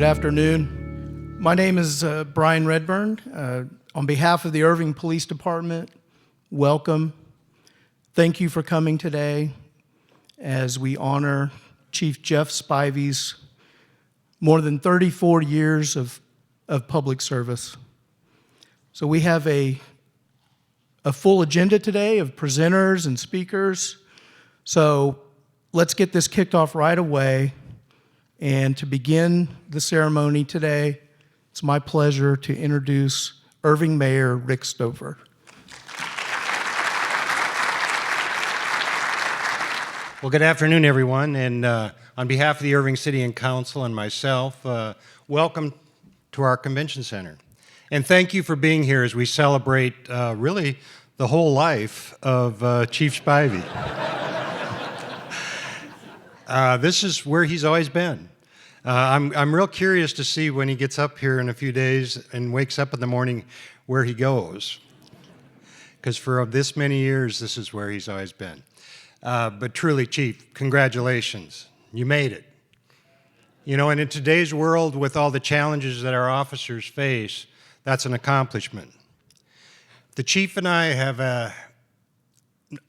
Good afternoon. My name is Brian Redburn. On behalf of the Irving Police Department, welcome. Thank you for coming today as we honor Chief Jeff Spivey's more than 34 years of public service. So we have a full agenda today of presenters and speakers. So let's get this kicked off right away. And to begin the ceremony today, it's my pleasure to introduce Irving Mayor Rick Stover. Well, good afternoon, everyone. And on behalf of the Irving City and Council and myself, welcome to our convention center. And thank you for being here as we celebrate really the whole life of Chief Spivey. This is where he's always been. I'm real curious to see when he gets up here in a few days and wakes up in the morning where he goes. Because for this many years, this is where he's always been. But truly, Chief, congratulations. You made it. You know, and in today's world, with all the challenges that our officers face, that's an accomplishment. The Chief and I have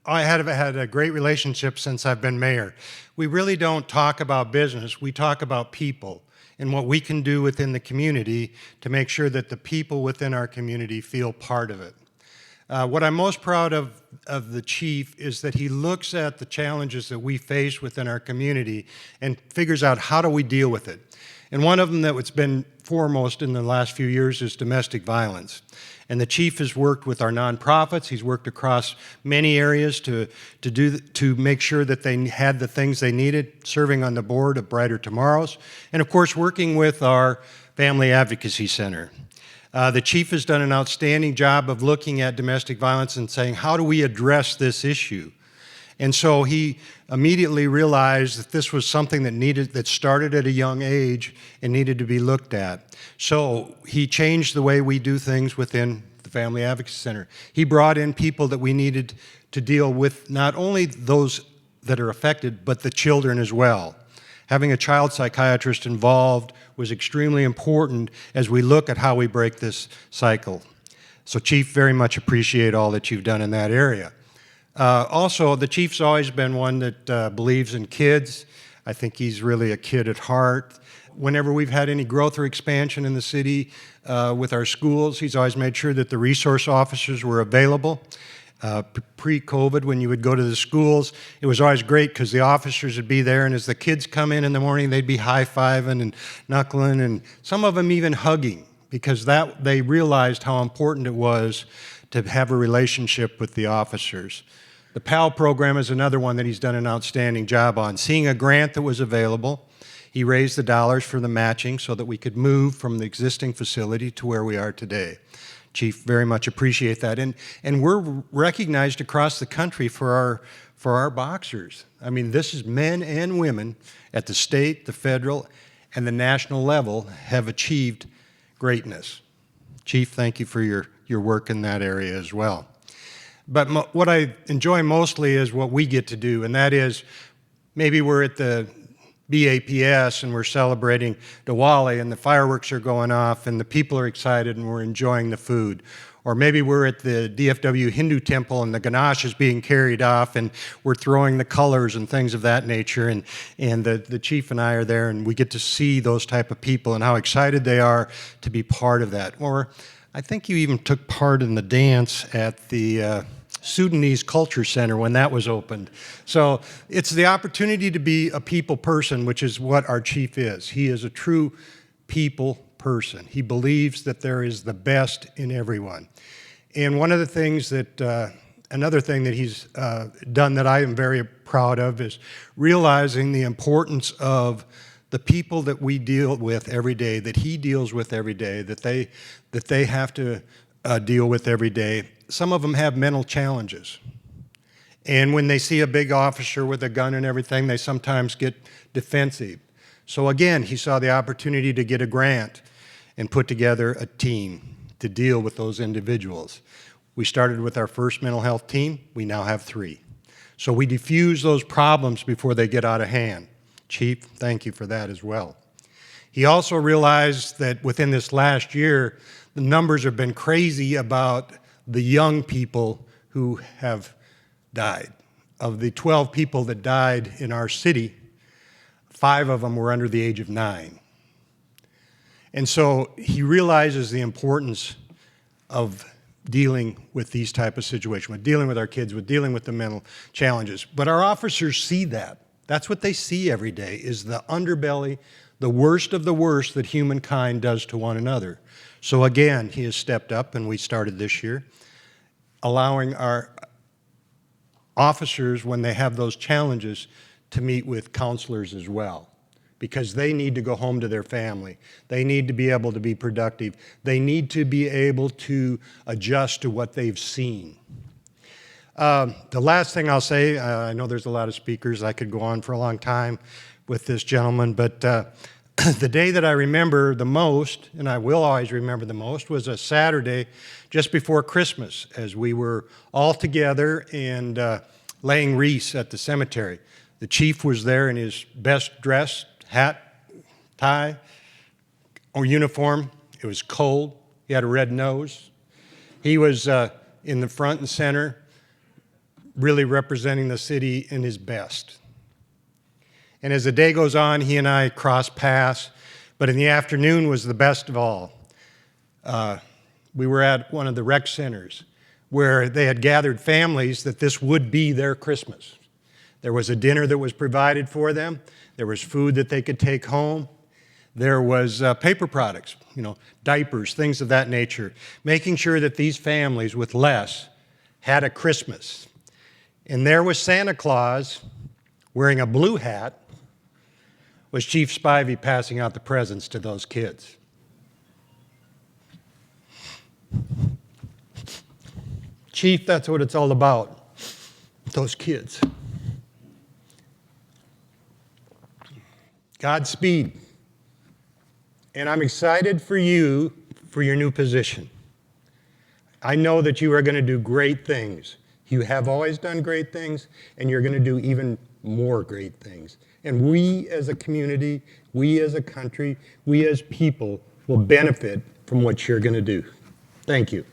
had a great relationship since I've been mayor. We really don't talk about business, we talk about people and what we can do within the community to make sure that the people within our community feel part of it. What I'm most proud of the Chief is that he looks at the challenges that we face within our community and figures out how do we deal with it. And one of them that's been foremost in the last few years is domestic violence. And the Chief has worked with our nonprofits. He's worked across many areas to make sure that they had the things they needed, serving on the board of Brighter Tomorrows, and of course working with our Family Advocacy Center. The Chief has done an outstanding job of looking at domestic violence and saying, how do we address this issue? And so he immediately realized that this was something that started at a young age and needed to be looked at. So he changed the way we do things within the Family Advocacy Center. He brought in people that we needed to deal with not only those that are affected, but the children as well. Having a child psychiatrist involved was extremely important as we look at how we break this cycle. So Chief, very much appreciate all that you've done in that area. Also, the Chief's always been one that believes in kids. I think he's really a kid at heart. Whenever we've had any growth or expansion in the city with our schools, he's always made sure that the resource officers were available. Pre-COVID, when you would go to the schools, it was always great because the officers would be there, and as the kids come in the morning, they'd be high-fiving and knuckling, and some of them even hugging, because they realized how important it was to have a relationship with the officers. The PAL program is another one that he's done an outstanding job on. Seeing a grant that was available, he raised the dollars for the matching so that we could move from the existing facility to where we are today. Chief, very much appreciate that. And we're recognized across the country for our boxers. I mean, this is men and women at the state, the federal, and the national level have achieved greatness. Chief, thank you for your work in that area as well. But what I enjoy mostly is what we get to do, and that is maybe we're at the BAPS and we're celebrating Diwali and the fireworks are going off and the people are excited and we're enjoying the food. Or maybe we're at the DFW Hindu temple and the Ganesh is being carried off and we're throwing the colors and things of that nature, and the Chief and I are there and we get to see those type of people and how excited they are to be part of that. Or I think you even took part in the dance at the Sudanese Culture Center when that was opened. So it's the opportunity to be a people person, which is what our Chief is. He is a true people person. He believes that there is the best in everyone. And one of the things that, another thing that he's done that I am very proud of is realizing the importance of the people that we deal with every day, that he deals with every day, that they have to deal with every day. Some of them have mental challenges. And when they see a big officer with a gun and everything, they sometimes get defensive. So again, he saw the opportunity to get a grant and put together a team to deal with those individuals. We started with our first mental health team. We now have 3. So we diffuse those problems before they get out of hand. Chief, thank you for that as well. He also realized that within this last year, the numbers have been crazy about the young people who have died. Of the 12 people that died in our city, 5 of them were under the age of 9. And so he realizes the importance of dealing with these type of situations, with dealing with our kids, with dealing with the mental challenges. But our officers see that. That's what they see every day, is the underbelly, the worst of the worst that humankind does to one another. So again, he has stepped up, and we started this year, allowing our officers, when they have those challenges, to meet with counselors as well, because they need to go home to their family. They need to be able to be productive. They need to be able to adjust to what they've seen. The last thing I'll say, I know there's a lot of speakers. I could go on for a long time with this gentleman, but the day that I remember the most, and I will always remember the most, was a Saturday just before Christmas, as we were all together and laying wreaths at the cemetery. The chief was there in his best dress, hat, tie, or uniform. It was cold. He had a red nose. He was in the front and center, really representing the city in his best. And as the day goes on, he and I cross paths, but in the afternoon was the best of all. We were at one of the rec centers where they had gathered families that this would be their Christmas. There was a dinner that was provided for them. There was food that they could take home. There was paper products, diapers, things of that nature, making sure that these families with less had a Christmas. And there was Santa Claus wearing a blue hat, was Chief Spivey passing out the presents to those kids. Chief, that's what it's all about, those kids. Godspeed. And I'm excited for you for your new position. I know that you are going to do great things. You have always done great things, and you're going to do even more great things. And we as a community, we as a country, we as people will benefit from what you're going to do. Thank you.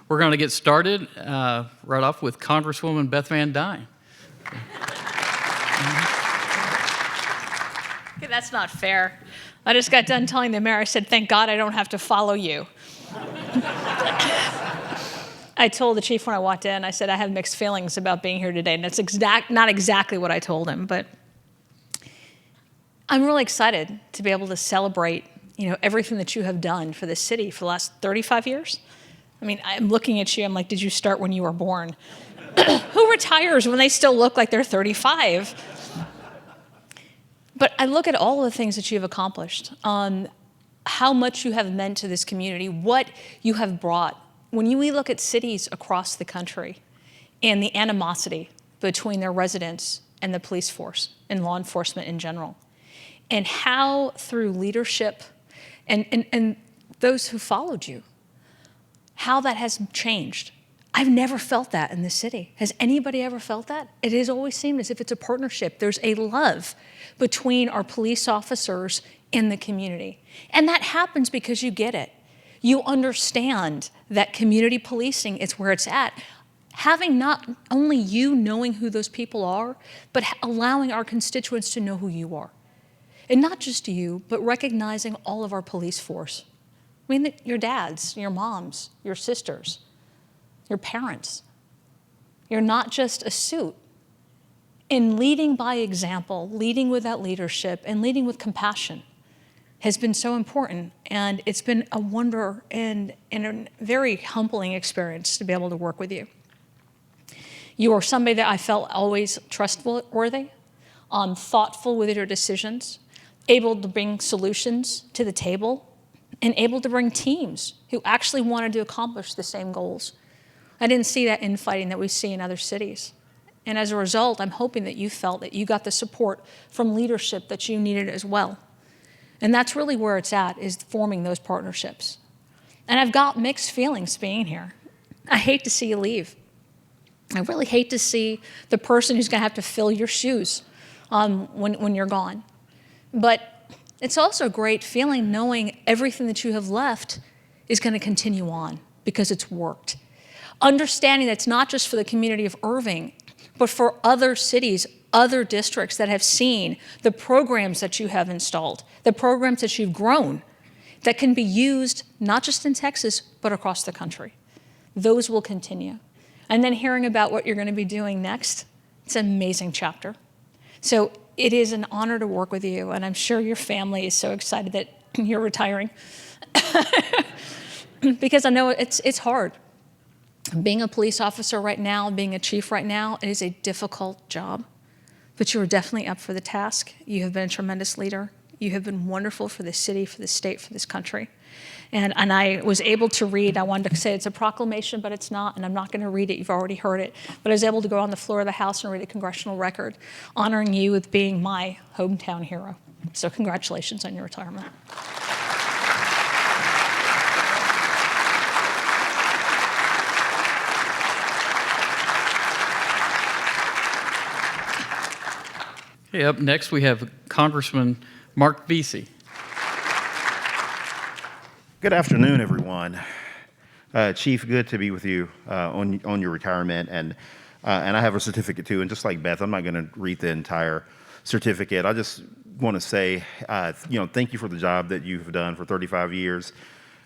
We're going to get started right off with Congresswoman Beth Van Dyne. Okay, that's not fair. I just got done telling the mayor, I said, thank God I don't have to follow you. I told the chief when I walked in, I said, I have mixed feelings about being here today. And that's not exactly what I told him, but I'm really excited to be able to celebrate, everything that you have done for this city for the last 35 years. I mean, I'm looking at you, I'm like, did you start when you were born? Who retires when they still look like they're 35? But I look at all of the things that you have accomplished, how much you have meant to this community, what you have brought. When we look at cities across the country and the animosity between their residents and the police force and law enforcement in general, and how through leadership and those who followed you, how that has changed. I've never felt that in this city. Has anybody ever felt that? It has always seemed as if it's a partnership. There's a love between our police officers and the community. And that happens because you get it. You understand that community policing is where it's at. Having not only you knowing who those people are, but allowing our constituents to know who you are. And not just you, but recognizing all of our police force. I mean, your dads, your moms, your sisters, your parents. You're not just a suit. And leading by example, leading with that leadership, and leading with compassion has been so important. And it's been a wonder and a very humbling experience to be able to work with you. You are somebody that I felt always trustworthy, thoughtful with your decisions, able to bring solutions to the table, and able to bring teams who actually wanted to accomplish the same goals. I didn't see that infighting that we see in other cities. And as a result, I'm hoping that you felt that you got the support from leadership that you needed as well. And that's really where it's at, is forming those partnerships. And I've got mixed feelings being here. I hate to see you leave. I really hate to see the person who's going to have to fill your shoes when you're gone. But it's also a great feeling knowing everything that you have left is going to continue on because it's worked. Understanding that it's not just for the community of Irving, but for other cities, other districts that have seen the programs that you have installed, the programs that you've grown, that can be used not just in Texas, but across the country. Those will continue. And then hearing about what you're going to be doing next, it's an amazing chapter. So it is an honor to work with you, and I'm sure your family is so excited that you're retiring. Because I know it's hard. Being a police officer right now, being a chief right now, it is a difficult job. But you are definitely up for the task. You have been a tremendous leader. You have been wonderful for the city, for the state, for this country. And I was able to read, I wanted to say it's a proclamation, but it's not, and I'm not going to read it, you've already heard it. But I was able to go on the floor of the House and read a congressional record honoring you with being my hometown hero. So congratulations on your retirement. Okay, up next we have Congressman Mark Beasey. Good afternoon, everyone. Chief, good to be with you on your retirement, and I have a certificate too. And just like Beth, I'm not going to read the entire certificate. I just want to say, thank you for the job that you've done for 35 years,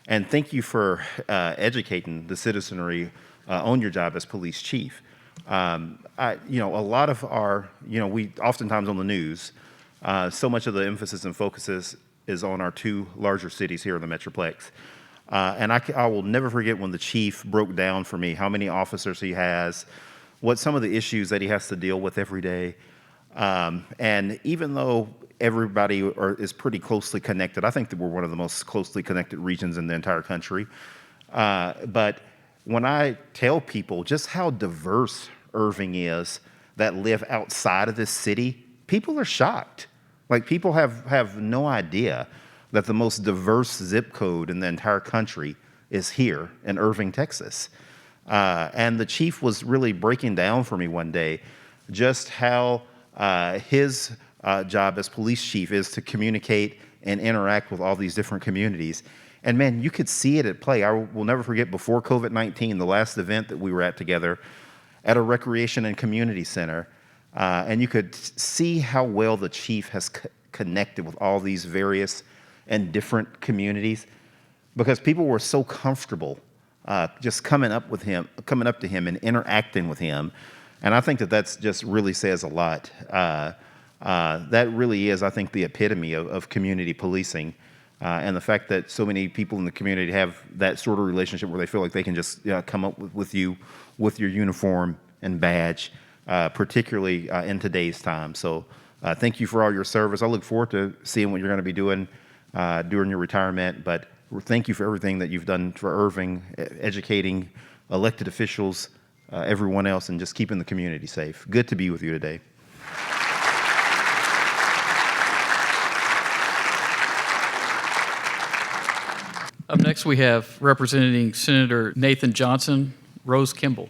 and thank you for educating the citizenry on your job as police chief. A lot of our, we oftentimes on the news, so much of the emphasis and focus is on our two larger cities here in the Metroplex. And I will never forget when the chief broke down for me how many officers he has, what some of the issues that he has to deal with every day. And even though everybody is pretty closely connected, I think that we're one of the most closely connected regions in the entire country. But when I tell people just how diverse Irving is that live outside of this city, people are shocked. Like, people have no idea that the most diverse zip code in the entire country is here in Irving, Texas. And the chief was really breaking down for me one day just how his job as police chief is to communicate and interact with all these different communities. And man, you could see it at play. I will never forget, before COVID-19, the last event that we were at together at a recreation and community center, and you could see how well the chief has connected with all these various and different communities, because people were so comfortable just coming up to him and interacting with him. And I think that's just really says a lot. That really is, I think, the epitome of community policing. And the fact that so many people in the community have that sort of relationship where they feel like they can just come up with you with your uniform and badge, particularly in today's time. So thank you for all your service. I look forward to seeing what you're going to be doing during your retirement. But thank you for everything that you've done for Irving, educating elected officials, everyone else, and just keeping the community safe. Good to be with you today. Up next we have representing Senator Nathan Johnson, Rose Kimball.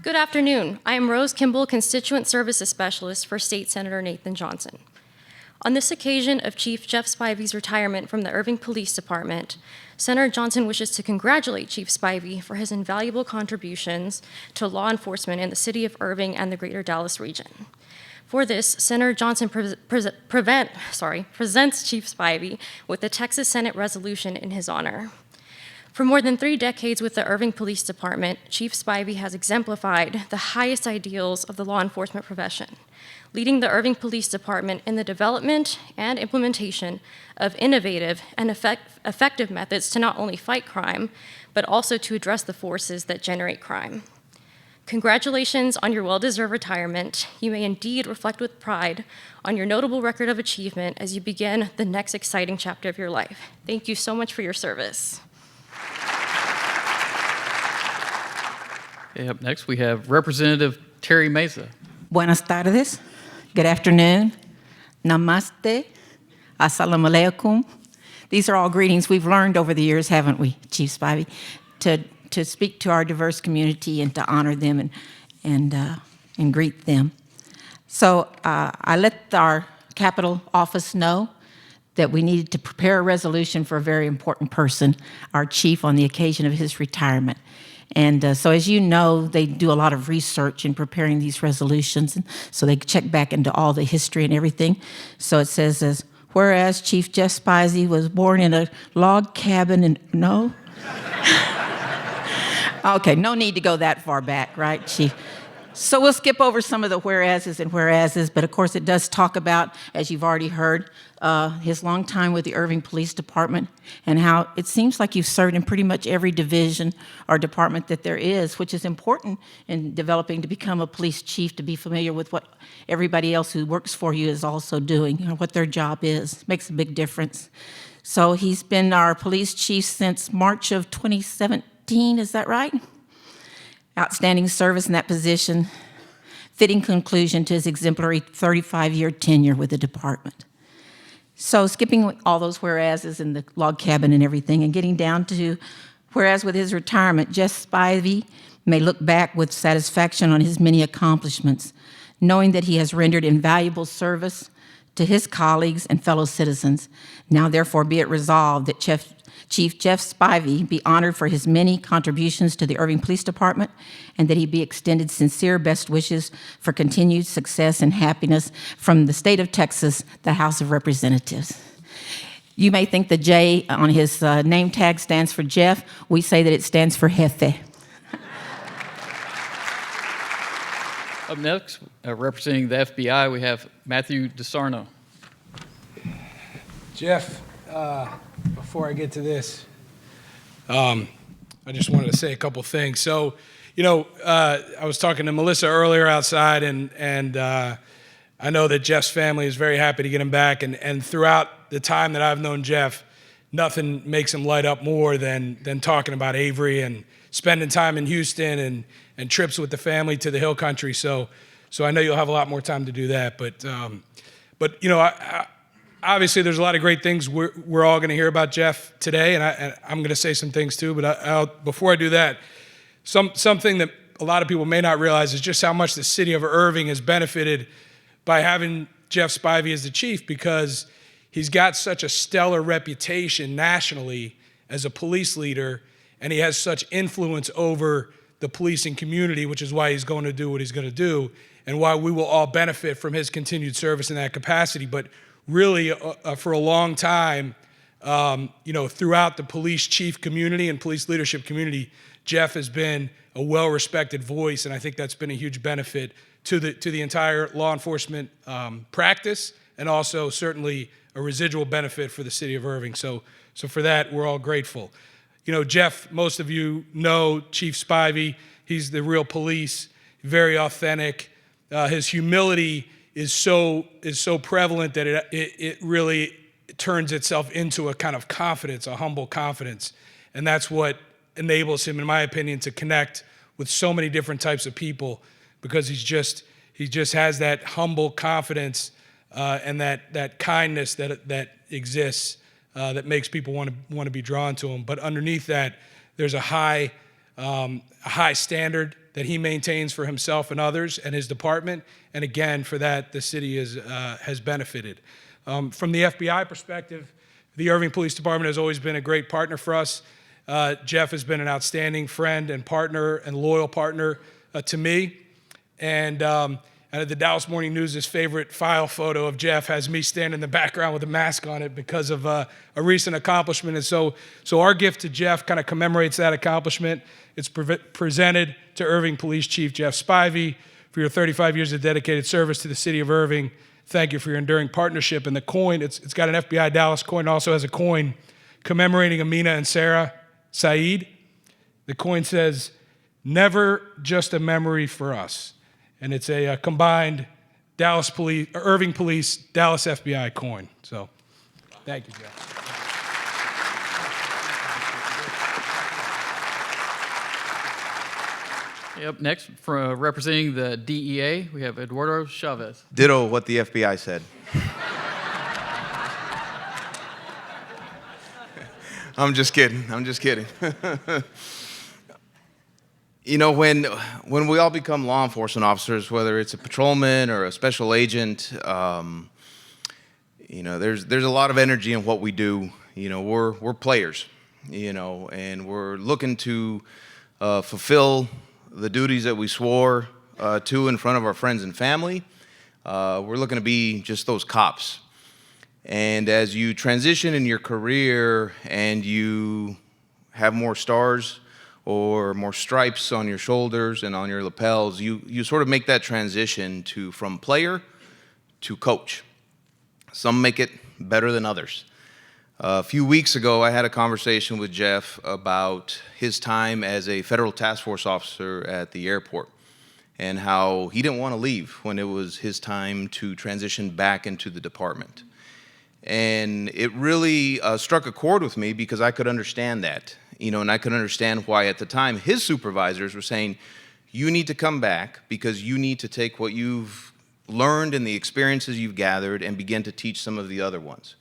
Good afternoon. I am Rose Kimball, Constituent Services Specialist for State Senator Nathan Johnson. On this occasion of Chief Jeff Spivey's retirement from the Irving Police Department, Senator Johnson wishes to congratulate Chief Spivey for his invaluable contributions to law enforcement in the city of Irving and the greater Dallas region. For this, Senator Johnson presents Chief Spivey with the Texas Senate resolution in his honor. For more than 3 decades with the Irving Police Department, Chief Spivey has exemplified the highest ideals of the law enforcement profession, leading the Irving Police Department in the development and implementation of innovative and effective methods to not only fight crime, but also to address the forces that generate crime. Congratulations on your well-deserved retirement. You may indeed reflect with pride on your notable record of achievement as you begin the next exciting chapter of your life. Thank you so much for your service. Okay, up next we have Representative Terry Meza. Buenas tardes. Good afternoon. Namaste. Assalamu alaikum. These are all greetings we've learned over the years, haven't we, Chief Spivey, to speak to our diverse community and to honor them and greet them. So I let our Capitol office know that we needed to prepare a resolution for a very important person, our chief, on the occasion of his retirement. And so as you know, they do a lot of research in preparing these resolutions, and so they check back into all the history and everything. So it says, whereas Chief Jeff Spivey was born in a log cabin in, no? Okay, no need to go that far back, right, Chief? So we'll skip over some of the whereases and whereases, but of course it does talk about, as you've already heard, his long time with the Irving Police Department and how it seems like you've served in pretty much every division or department that there is, which is important in developing to become a police chief, to be familiar with what everybody else who works for you is also doing, you know, what their job is. Makes a big difference. So he's been our police chief since March of 2017, is that right? Outstanding service in that position, fitting conclusion to his exemplary 35-year tenure with the department. So skipping all those whereases in the log cabin and everything and getting down to whereas with his retirement, Jeff Spivey may look back with satisfaction on his many accomplishments, knowing that he has rendered invaluable service to his colleagues and fellow citizens. Now therefore be it resolved that Chief Jeff Spivey be honored for his many contributions to the Irving Police Department, and that he be extended sincere best wishes for continued success and happiness from the state of Texas, the House of Representatives. You may think the J on his name tag stands for Jeff. We say that it stands for Jefe. Up next, representing the FBI, we have Matthew DeSarno. Jeff, before I get to this, I just wanted to say a couple things. So, you know, I was talking to Melissa earlier outside, and I know that Jeff's family is very happy to get him back. And throughout the time that I've known Jeff, nothing makes him light up more than talking about Avery and spending time in Houston and trips with the family to the Hill Country. So I know you'll have a lot more time to do that. But you know, obviously, there's a lot of great things we're all going to hear about Jeff today, and I'm going to say some things too. But before I do that, something that a lot of people may not realize is just how much the city of Irving has benefited by having Jeff Spivey as the chief, because he's got such a stellar reputation nationally as a police leader, and he has such influence over the policing community, which is why he's going to do what he's going to do, and why we will all benefit from his continued service in that capacity. But really, for a long time, you know, throughout the police chief community and police leadership community, Jeff has been a well-respected voice, and I think that's been a huge benefit to the entire law enforcement practice, and also certainly a residual benefit for the city of Irving. So for that, we're all grateful. You know, Jeff, most of you know Chief Spivey. He's the real police, very authentic. His humility is so prevalent that it really turns itself into a kind of confidence, a humble confidence. And that's what enables him, in my opinion, to connect with so many different types of people, because he just has that humble confidence and that kindness that exists that makes people want to be drawn to him. But underneath that, there's a high standard that he maintains for himself and others and his department. And again, for that, the city has benefited. From the FBI perspective, the Irving Police Department has always been a great partner for us. Jeff has been an outstanding friend and partner and loyal partner to me. And the Dallas Morning News' favorite file photo of Jeff has me standing in the background with a mask on it because of a recent accomplishment. And so our gift to Jeff kind of commemorates that accomplishment. It's presented to Irving Police Chief Jeff Spivey for your 35 years of dedicated service to the city of Irving. Thank you for your enduring partnership. And the coin, it's got an FBI Dallas coin. It also has a coin commemorating Amina and Sarah Saeed. The coin says, "Never just a memory for us." And it's a combined Dallas Police, Irving Police, Dallas FBI coin. So, thank you, Jeff. Up next, for representing the DEA, we have Eduardo Chavez. Ditto what the FBI said. I'm just kidding. You know, when we all become law enforcement officers, whether it's a patrolman or a special agent, you know, there's a lot of energy in what we do. You know, we're players, you know, and we're looking to fulfill the duties that we swore to in front of our friends and family. We're looking to be just those cops. And as you transition in your career and you have more stars or more stripes on your shoulders and on your lapels, you sort of make that transition from player to coach. Some make it better than others. A few weeks ago, I had a conversation with Jeff about his time as a federal task force officer at the airport and how he didn't want to leave when it was his time to transition back into the department. And it really struck a chord with me because I could understand that. You know, and I could understand why at the time his supervisors were saying, you need to come back because you need to take what you've learned and the experiences you've gathered and begin to teach some of the other ones.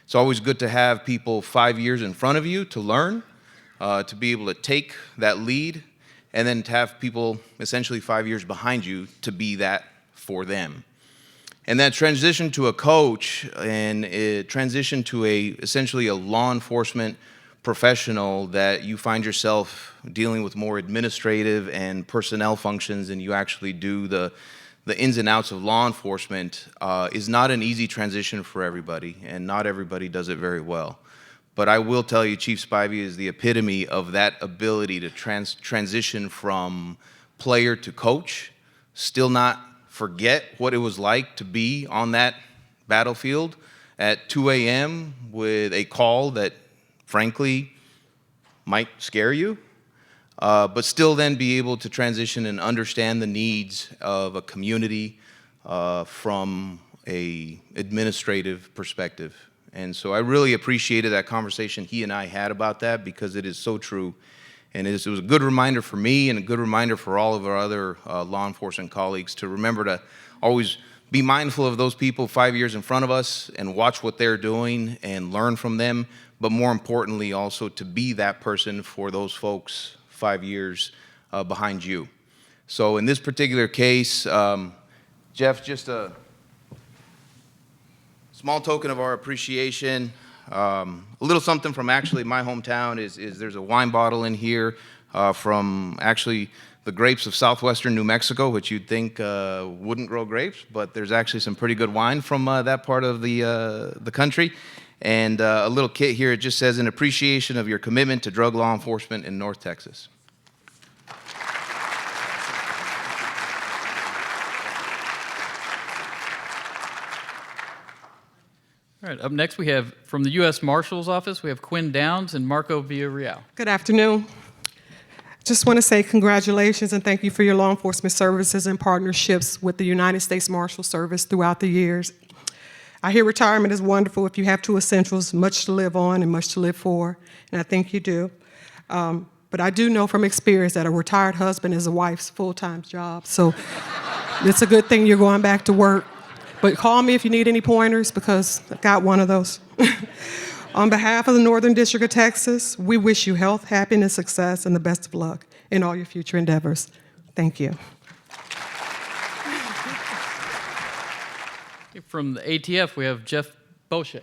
It's always good to have people 5 years in front of you to learn, to be able to take that lead, and then to have people essentially 5 years behind you to be that for them. And that transition to a coach and it transition to essentially a law enforcement professional that you find yourself dealing with more administrative and personnel functions and you actually do the ins and outs of law enforcement is not an easy transition for everybody, and not everybody does it very well. But I will tell you, Chief Spivey is the epitome of that ability to transition from player to coach, still not forget what it was like to be on that battlefield at 2 a.m. with a call that frankly might scare you, but still then be able to transition and understand the needs of a community from a administrative perspective. And so I really appreciated that conversation he and I had about that because it is so true. And it was a good reminder for me and a good reminder for all of our other law enforcement colleagues to remember to always be mindful of those people 5 years in front of us and watch what they're doing and learn from them, but more importantly also to be that person for those folks 5 years behind you. So in this particular case, Jeff, just a small token of our appreciation. A little something from actually my hometown is there's a wine bottle in here from actually the grapes of southwestern New Mexico, which you'd think wouldn't grow grapes, but there's actually some pretty good wine from that part of the country. And a little kit here, it just says, in appreciation of your commitment to drug law enforcement in North Texas. All right, up next we have from the U.S. Marshal's Office, we have Quinn Downs and Marco Villarre. Good afternoon. Just want to say congratulations and thank you for your law enforcement services and partnerships with the United States Marshal Service throughout the years. I hear retirement is wonderful if you have two essentials, much to live on and much to live for, and I think you do. But I do know from experience that a retired husband is a wife's full-time job, so it's a good thing you're going back to work. But call me if you need any pointers because I got one of those. On behalf of the Northern District of Texas, we wish you health, happiness, success, and the best of luck in all your future endeavors. Thank you. From the ATF, we have Jeff Boschek.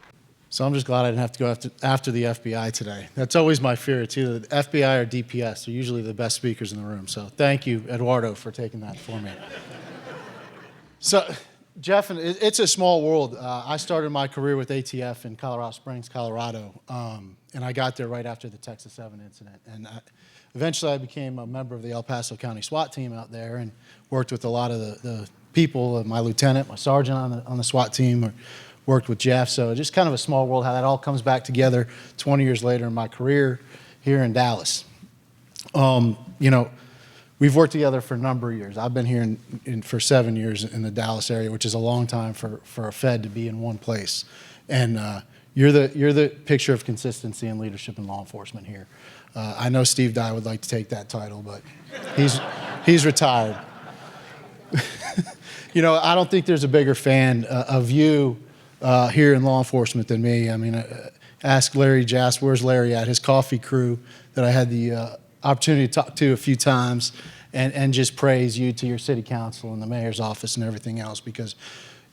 So I'm just glad I didn't have to go after the FBI today. That's always my fear. It's either the FBI or DPS. They're usually the best speakers in the room. So thank you, Eduardo, for taking that for me. So, Jeff, it's a small world. I started my career with ATF in Colorado Springs, Colorado, and I got there right after the Texas 7 incident. And eventually I became a member of the El Paso County SWAT team out there and worked with a lot of the people, my lieutenant, my sergeant on the SWAT team, or worked with Jeff. So just kind of a small world, how that all comes back together 20 years later in my career here in Dallas. You know, we've worked together for a number of years. I've been here for 7 years in the Dallas area, which is a long time for a Fed to be in one place. And you're the picture of consistency and leadership in law enforcement here. I know Steve Dyne would like to take that title, but he's retired. You know, I don't think there's a bigger fan of you here in law enforcement than me. I mean, ask Larry Jass, where's Larry at? His coffee crew that I had the opportunity to talk to a few times and just praise you to your city council and the mayor's office and everything else, because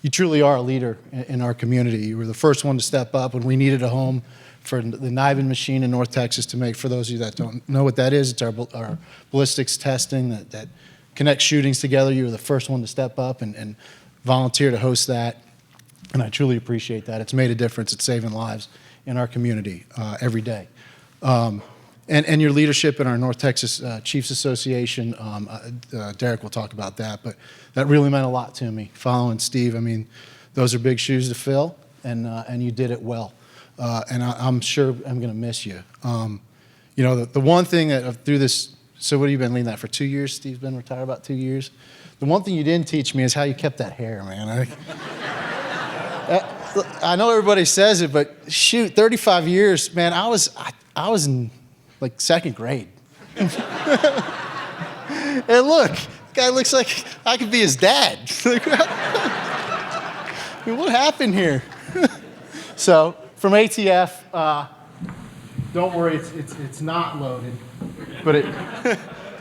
you truly are a leader in our community. You were the first one to step up when we needed a home for the Nibin machine in North Texas to make. For those of you that don't know what that is, it's our ballistics testing that connects shootings together. You were the first one to step up and volunteer to host that, and I truly appreciate that. It's made a difference. It's saving lives in our community every day. And your leadership in our North Texas Chiefs Association, Derrick will talk about that, but that really meant a lot to me, following Steve. I mean, those are big shoes to fill, and you did it well. And I'm sure I'm going to miss you. You know, the one thing that through this, so what have you been leading that for 2 years? Steve's been retired about 2 years. The one thing you didn't teach me is how you kept that hair, man. I know everybody says it, but shoot, 35 years, man, I was in like second grade. And look, guy looks like I could be his dad. I mean, what happened here? So from ATF, don't worry, it's not loaded, but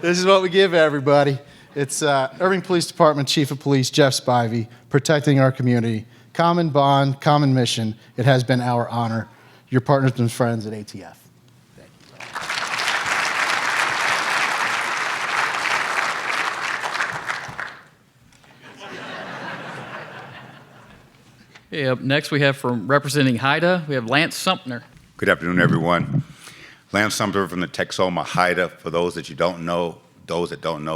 this is what we give everybody. It's Irving Police Department Chief of Police Jeff Spivey, protecting our community. Common bond, common mission. It has been our honor. Your partners and friends at ATF. Okay, up next we have from representing HIDA, we have Lance Sumpner. Good afternoon, everyone. Lance Sumpner from the Texoma HIDA. For those that don't know,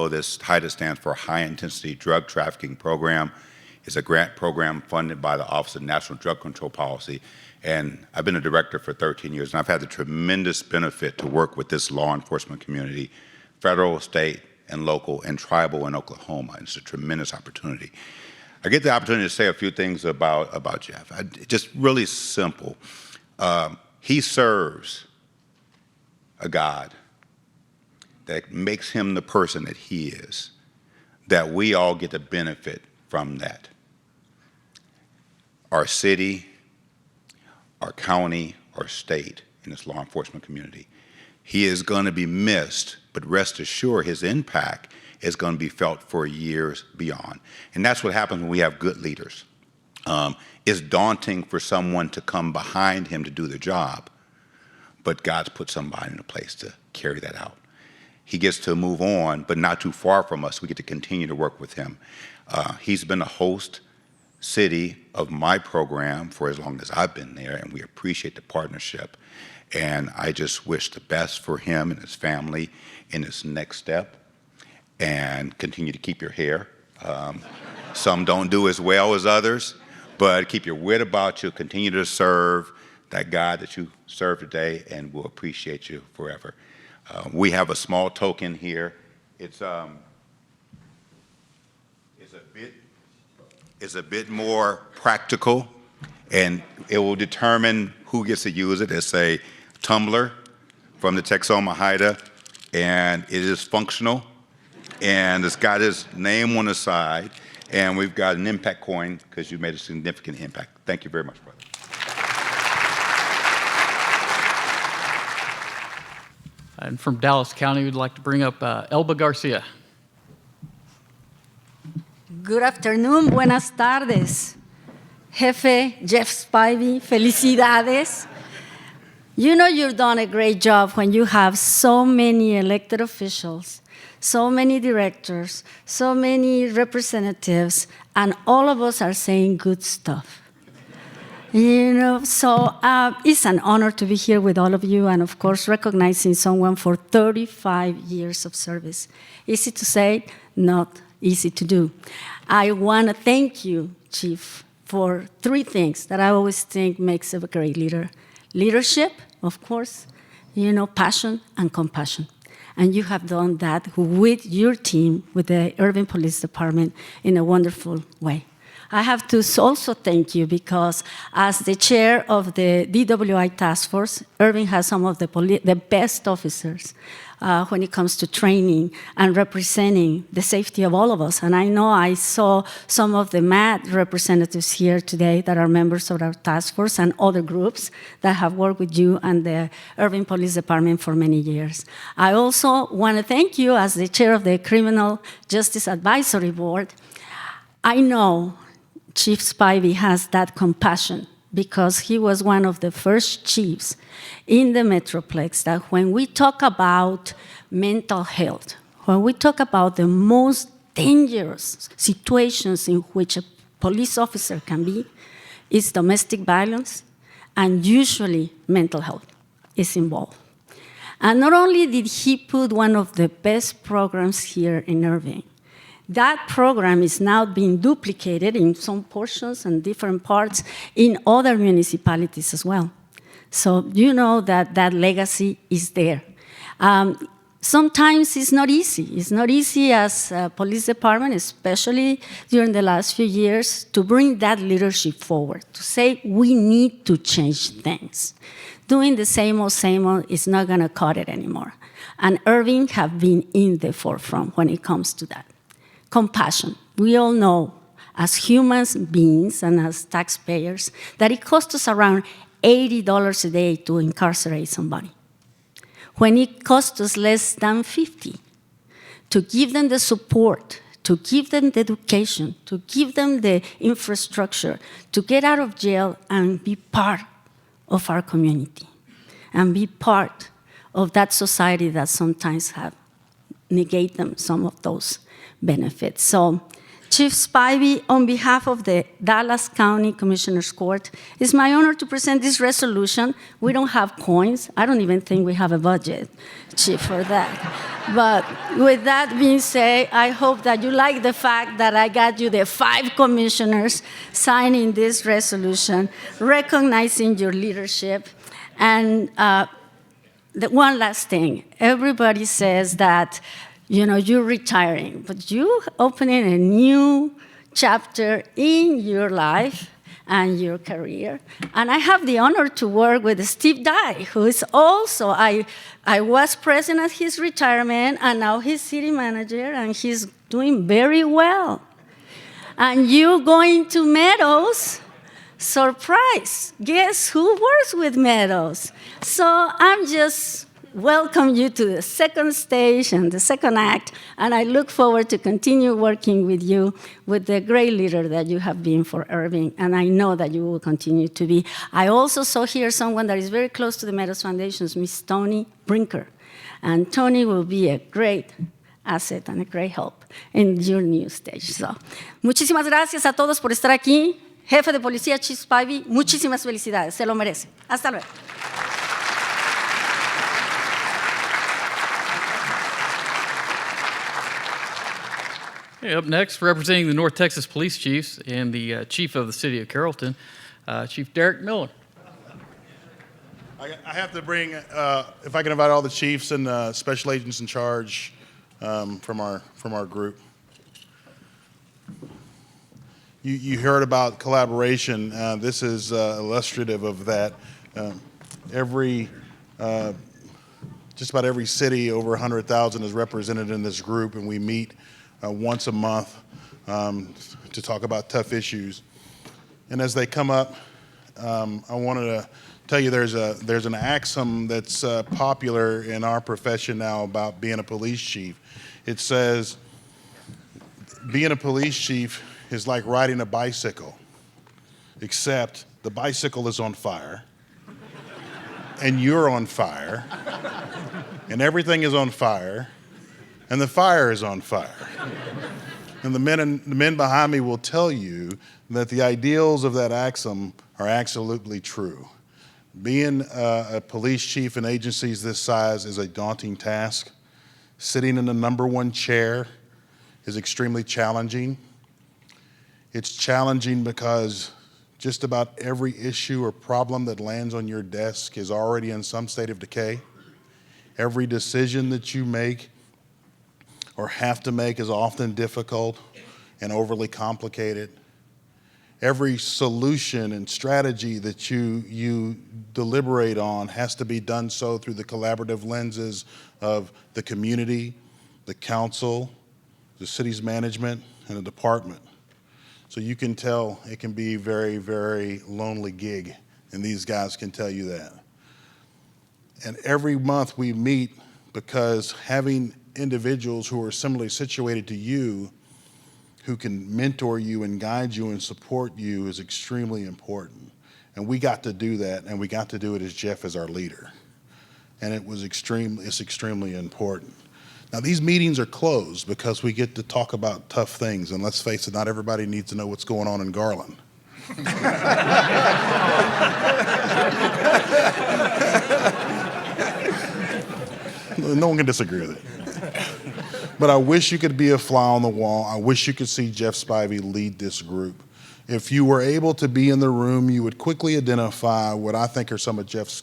this HIDA stands for High Intensity Drug Trafficking Program. It's a grant program funded by the Office of National Drug Control Policy. And I've been a director for 13 years, and I've had the tremendous benefit to work with this law enforcement community, federal, state, and local, and tribal in Oklahoma. It's a tremendous opportunity. I get the opportunity to say a few things about Jeff. Just really simple. He serves a God that makes him the person that he is, that we all get to benefit from that. Our city, our county, our state, in this law enforcement community. He is going to be missed, but rest assured his impact is going to be felt for years beyond. And that's what happens when we have good leaders. It's daunting for someone to come behind him to do the job, but God's put somebody in a place to carry that out. He gets to move on, but not too far from us. We get to continue to work with him. He's been a host city of my program for as long as I've been there, and we appreciate the partnership. And I just wish the best for him and his family in his next step, and continue to keep your hair. Some don't do as well as others, but keep your wit about you, continue to serve that God that you serve today, and we'll appreciate you forever. We have a small token here. It's a bit more practical, and it will determine who gets to use it. It's a tumbler from the Texoma HIDA, and it is functional, and it's got his name on the side, and we've got an impact coin because you made a significant impact. Thank you very much, brother. And from Dallas County, we'd like to bring up Elba Garcia. Good afternoon, buenas tardes. Jefe Jeff Spivey, felicidades. You know you've done a great job when you have so many elected officials, so many directors, so many representatives, and all of us are saying good stuff. You know, so it's an honor to be here with all of you, and of course, recognizing someone for 35 years of service. Easy to say, not easy to do. I want to thank you, Chief, for 3 things that I always think makes a great leader. Leadership, of course, you know, passion and compassion. And you have done that with your team, with the Irving Police Department, in a wonderful way. I have to also thank you because as the chair of the DWI task force, Irving has some of the best officers when it comes to training and representing the safety of all of us. And I know I saw some of the MAD representatives here today that are members of our task force and other groups that have worked with you and the Irving Police Department for many years. I also want to thank you as the chair of the Criminal Justice Advisory Board. I know Chief Spivey has that compassion because he was one of the first chiefs in the Metroplex that when we talk about mental health, when we talk about the most dangerous situations in which a police officer can be, is domestic violence, and usually mental health is involved. And not only did he put one of the best programs here in Irving, that program is now being duplicated in some portions and different parts in other municipalities as well. So you know that that legacy is there. Sometimes it's not easy. It's not easy as a police department, especially during the last few years, to bring that leadership forward, to say we need to change things. Doing the same old is not going to cut it anymore. And Irving have been in the forefront when it comes to that. Compassion. We all know as human beings and as taxpayers that it costs us around $80 a day to incarcerate somebody, when it costs us less than $50 to give them the support, to give them the education, to give them the infrastructure, to get out of jail and be part of our community, and be part of that society that sometimes have negate them some of those benefits. So, Chief Spivey, on behalf of the Dallas County Commissioners Court, it's my honor to present this resolution. We don't have coins. I don't even think we have a budget, Chief, for that. But with that being said, I hope that you like the fact that I got you the 5 commissioners signing this resolution, recognizing your leadership. And the one last thing, everybody says that you're retiring, but you're opening a new chapter in your life and your career. And I have the honor to work with Steve Dyne, who is also, I was present at his retirement, and now he's city manager, and he's doing very well. And you going to Meadows, surprise, guess who works with Meadows? So I'm just welcome you to the second stage and the second act, and I look forward to continue working with you, with the great leader that you have been for Irving, and I know that you will continue to be. I also saw here someone that is very close to the Meadows Foundations, Miss Tony Brinker, and Tony will be a great asset and a great help in your new stage. So, muchísimas gracias a todos por estar aquí. Jefe de Policía, Chief Spivey, muchísimas felicidades, se lo merece. Hasta luego. Okay, up next, representing the North Texas Police Chiefs and the Chief of the City of Carrollton, Chief Derrick Miller. I have to bring, if I can invite all the chiefs and special agents in charge from our group. You heard about collaboration. This is illustrative of that. Just about every city over 100,000 is represented in this group, and we meet once a month to talk about tough issues. And as they come up, I wanted to tell you there's an axiom that's popular in our profession now about being a police chief. It says, being a police chief is like riding a bicycle, except the bicycle is on fire, and you're on fire, and everything is on fire, and the fire is on fire. And the men behind me will tell you that the ideals of that axiom are absolutely true. Being a police chief in agencies this size is a daunting task. Sitting in the #1 chair is extremely challenging. It's challenging because just about every issue or problem that lands on your desk is already in some state of decay. Every decision that you make or have to make is often difficult and overly complicated. Every solution and strategy that you deliberate on has to be done so through the collaborative lenses of the community, the council, the city's management, and the department. So you can tell it can be a very, very lonely gig, and these guys can tell you that. And every month we meet because having individuals who are similarly situated to you, who can mentor you and guide you and support you, is extremely important. And we got to do that, and we got to do it as Jeff as our leader. And it's extremely important. Now, these meetings are closed because we get to talk about tough things, and let's face it, not everybody needs to know what's going on in Garland. No one can disagree with it. But I wish you could be a fly on the wall. I wish you could see Jeff Spivey lead this group. If you were able to be in the room, you would quickly identify what I think are some of Jeff's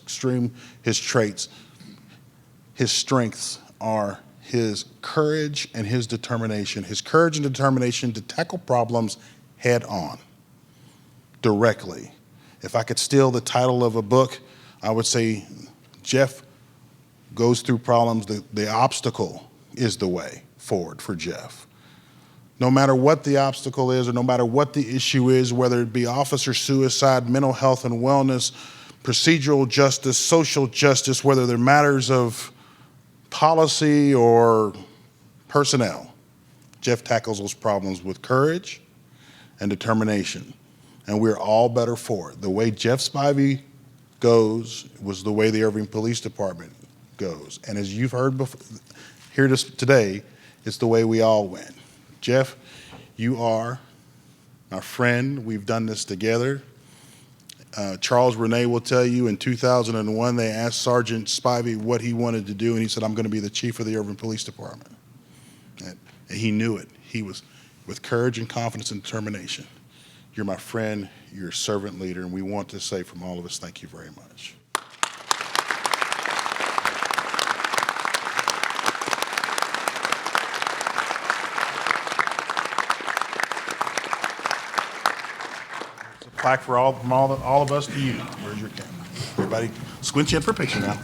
his traits. His strengths are his courage and his determination. His courage and determination to tackle problems head on, directly. If I could steal the title of a book, I would say Jeff goes through problems. The obstacle is the way forward for Jeff. No matter what the obstacle is, or no matter what the issue is, whether it be officer suicide, mental health and wellness, procedural justice, social justice, whether they're matters of policy or personnel, Jeff tackles those problems with courage and determination. And we're all better for it. The way Jeff Spivey goes was the way the Irving Police Department goes. And as you've heard here today, it's the way we all win. Jeff, you are our friend. We've done this together. Charles Renee will tell you in 2001, they asked Sergeant Spivey what he wanted to do, and he said, I'm going to be the chief of the Irving Police Department. And he knew it. He was with courage and confidence and determination. You're my friend, you're a servant leader, and we want to say from all of us, thank you very much. Plaque for all of us to you. Where's your camera? Everybody, squint in for a picture now.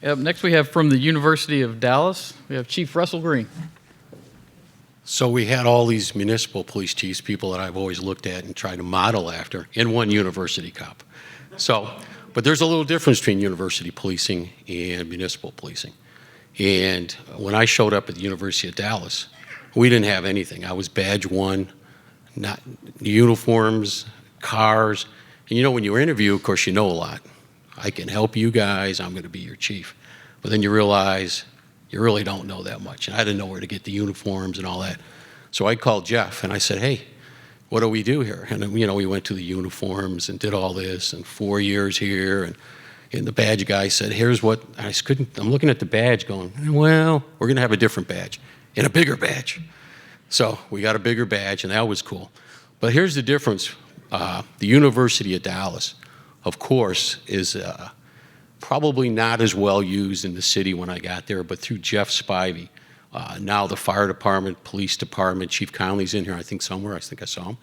Up next, we have from the University of Dallas, we have Chief Russell Green. So we had all these municipal police chiefs, people that I've always looked at and tried to model after, in one university cop. So, but there's a little difference between university policing and municipal policing. And when I showed up at the University of Dallas, we didn't have anything. I was badge one, not uniforms, cars. And you know, when you interview, of course, you know a lot. I can help you guys, I'm going to be your chief. But then you realize you really don't know that much. And I didn't know where to get the uniforms and all that. So I called Jeff and I said, hey, what do we do here? And you know, we went to the uniforms and did all this, and 4 years here, and the badge guy said, here's what, I'm looking at the badge going, well, we're going to have a different badge and a bigger badge. So we got a bigger badge, and that was cool. But here's the difference. The University of Dallas, of course, is probably not as well used in the city when I got there, but through Jeff Spivey, now the fire department, police department, Chief Conley's in here, I think somewhere, I think I saw him.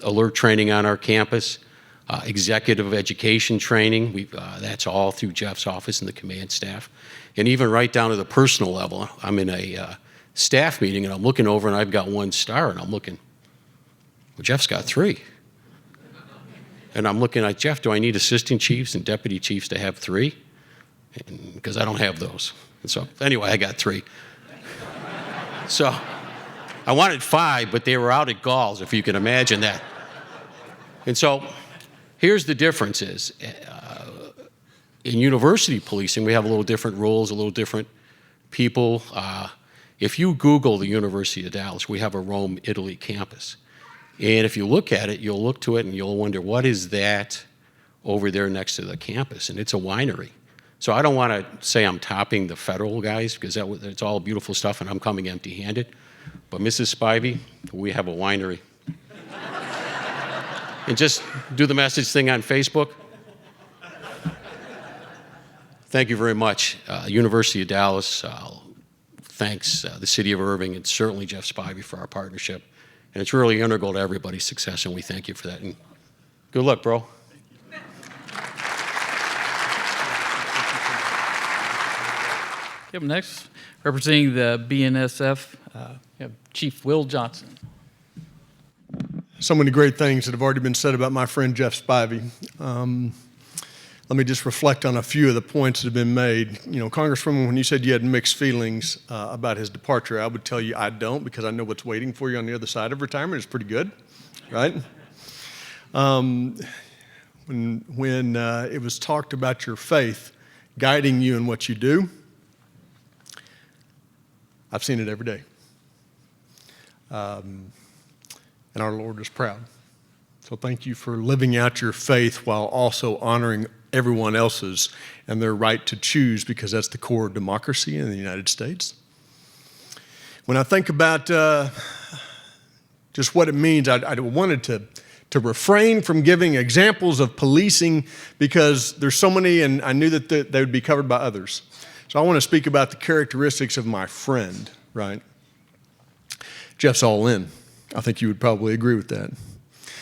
Alert training on our campus. Executive education training, that's all through Jeff's office and the command staff. And even right down to the personal level, I'm in a staff meeting and I'm looking over and I've got 1 star and I'm looking, well, Jeff's got 3. And I'm looking at Jeff, do I need assistant chiefs and deputy chiefs to have 3? Because I don't have those. And so anyway, I got 3. So I wanted 5, but they were out at Gauls, if you can imagine that. And so here's the difference is, in university policing, we have a little different rules, a little different people. If you Google the University of Dallas, we have a Rome, Italy campus. And if you look at it, you'll look to it and you'll wonder, what is that over there next to the campus? And it's a winery. So I don't want to say I'm topping the federal guys, because it's all beautiful stuff and I'm coming empty-handed. But Mrs. Spivey, we have a winery. And just do the message thing on Facebook. Thank you very much. University of Dallas, thanks the city of Irving and certainly Jeff Spivey for our partnership. And it's really integral to everybody's success, and we thank you for that. And good luck, bro. Up next, representing the BNSF, we have Chief Will Johnson. So many great things that have already been said about my friend Jeff Spivey. Let me just reflect on a few of the points that have been made. You know, Congresswoman, when you said you had mixed feelings about his departure, I would tell you I don't, because I know what's waiting for you on the other side of retirement is pretty good, right? When it was talked about your faith guiding you in what you do, I've seen it every day. And our Lord is proud. So thank you for living out your faith while also honoring everyone else's and their right to choose, because that's the core of democracy in the United States. When I think about just what it means, I wanted to refrain from giving examples of policing because there's so many, and I knew that they would be covered by others. So I want to speak about the characteristics of my friend, right? Jeff's all in. I think you would probably agree with that.